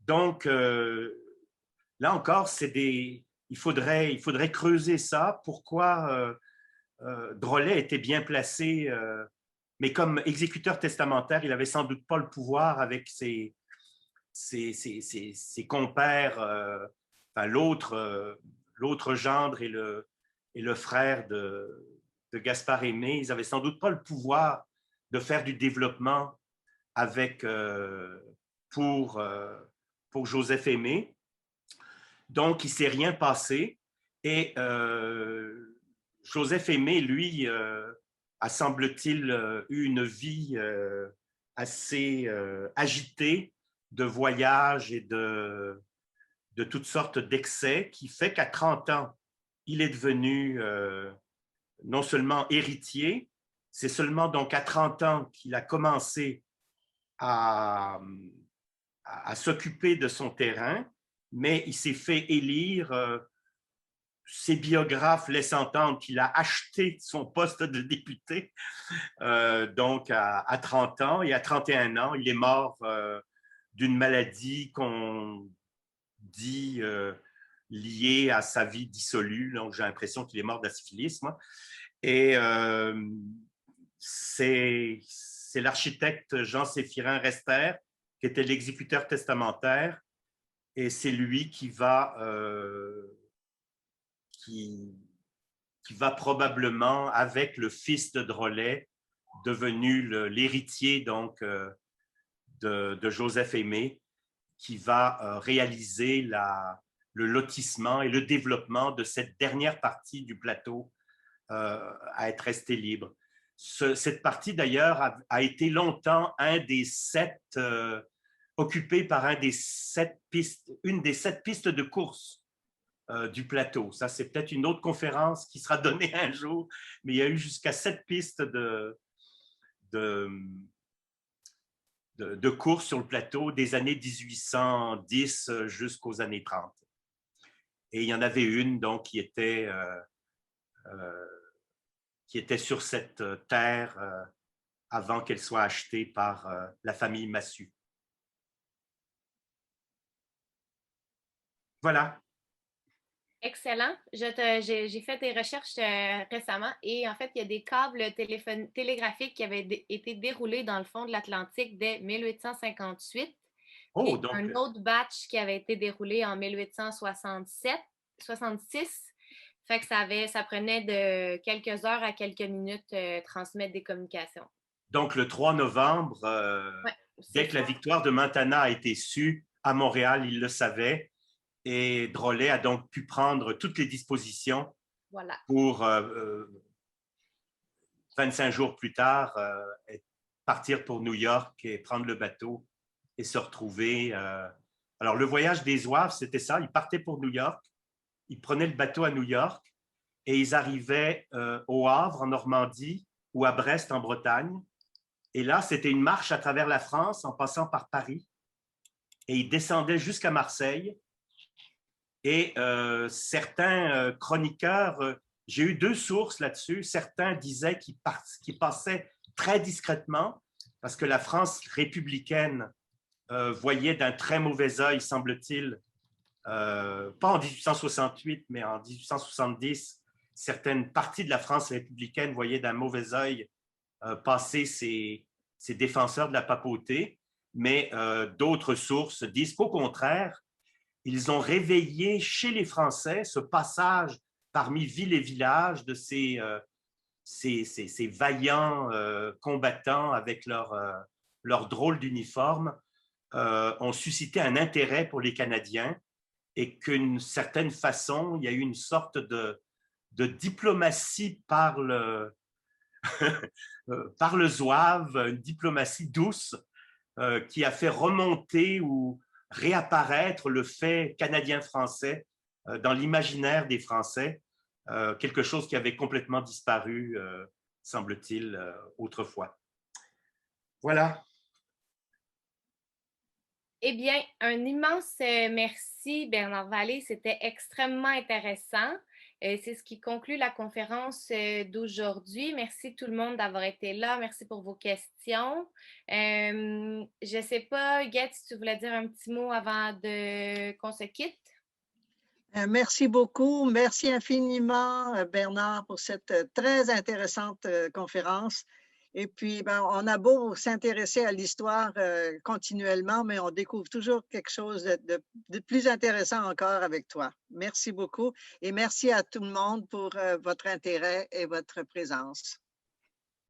Donc, là encore, il faudrait creuser ça. Pourquoi Drolet était bien placé, mais comme exécuteur testamentaire, il n'avait sans doute pas le pouvoir avec ses compères, enfin, l'autre gendre et le frère de Gaspard Aimé. Ils n'avaient sans doute pas le pouvoir de faire du développement pour Joseph Aimé. Donc, il ne s'est rien passé. Et Joseph Aimé, lui, a, semble-t-il, eu une vie assez agitée de voyages et de toutes sortes d'excès, qui fait qu'à 30 ans, il est devenu non seulement héritier, c'est seulement donc à 30 ans qu'il a commencé à s'occuper de son terrain, mais il s'est fait élire. Ses biographes laissent entendre qu'il a acheté son poste de député donc à 30 ans, et à 31 ans, il est mort d'une maladie qu'on dit liée à sa vie dissolue. Donc, j'ai l'impression qu'il est mort de la syphilis, moi. Et c'est l'architecte Jean-Séphirin Rester qui était l'exécuteur testamentaire, et c'est lui qui va probablement, avec le fils de Drolet, devenu l'héritier donc de Joseph Aimé, qui va réaliser le lotissement et le développement de cette dernière partie du plateau à être restée libre. Cette partie, d'ailleurs, a été longtemps occupée par une des 7 pistes de course du plateau. Ça, c'est peut-être une autre conférence qui sera donnée un jour, mais il y a eu jusqu'à 7 pistes de course sur le plateau des années 1810 jusqu'aux années 30. Et il y en avait une donc qui était sur cette terre avant qu'elle soit achetée par la famille Massu. Voilà. Excellent. J'ai fait des recherches récemment et en fait, il y a des câbles télégraphiques qui avaient été déroulés dans le fond de l'Atlantique dès 1858. Oh, et donc... un autre batch qui avait été déroulé en 1866. Fait que ça prenait de quelques heures à quelques minutes transmettre des communications. Donc, le 3 novembre, dès que la victoire de Montana a été sue, à Montréal, il le savait. Et Drolet a donc pu prendre toutes les dispositions pour 25 jours plus tard partir pour New York et prendre le bateau et se retrouver. Alors, le voyage des Zouaves, c'était ça. Ils partaient pour New York, ils prenaient le bateau à New York et ils arrivaient au Havre, en Normandie, ou à Brest, en Bretagne. Et là, c'était une marche à travers la France en passant par Paris. Et ils descendaient jusqu'à Marseille. Et certains chroniqueurs, j'ai eu 2 sources là-dessus, certains disaient qu'ils passaient très discrètement parce que la France républicaine voyait d'un très mauvais œil, semble-t-il, pas en 1868, mais en 1870, certaines parties de la France républicaine voyaient d'un mauvais œil passer ces défenseurs de la papauté. mais d'autres sources disent qu'au contraire, ils ont réveillé chez les Français ce passage parmi villes et villages de ces vaillants combattants avec leur drôle d'uniforme, ont suscité un intérêt pour les Canadiens et qu'une certaine façon, il y a eu une sorte de diplomatie par le zouave, une diplomatie douce qui a fait remonter ou réapparaître le fait canadien-français dans l'imaginaire des Français, quelque chose qui avait complètement disparu, semble-t-il, autrefois. Voilà. Eh bien, un immense merci, Bernard Vallée. C'était extrêmement intéressant. C'est ce qui conclut la conférence d'aujourd'hui. Merci tout le monde d'avoir été là. Merci pour vos questions. Je ne sais pas, Huguette, si tu voulais dire un petit mot avant qu'on se quitte. Merci beaucoup. Merci infiniment, Bernard, pour cette très intéressante conférence. Et puis, on a beau s'intéresser à l'histoire continuellement, mais on découvre toujours quelque chose de plus intéressant encore avec toi. Merci beaucoup et merci à tout le monde pour votre intérêt et votre présence.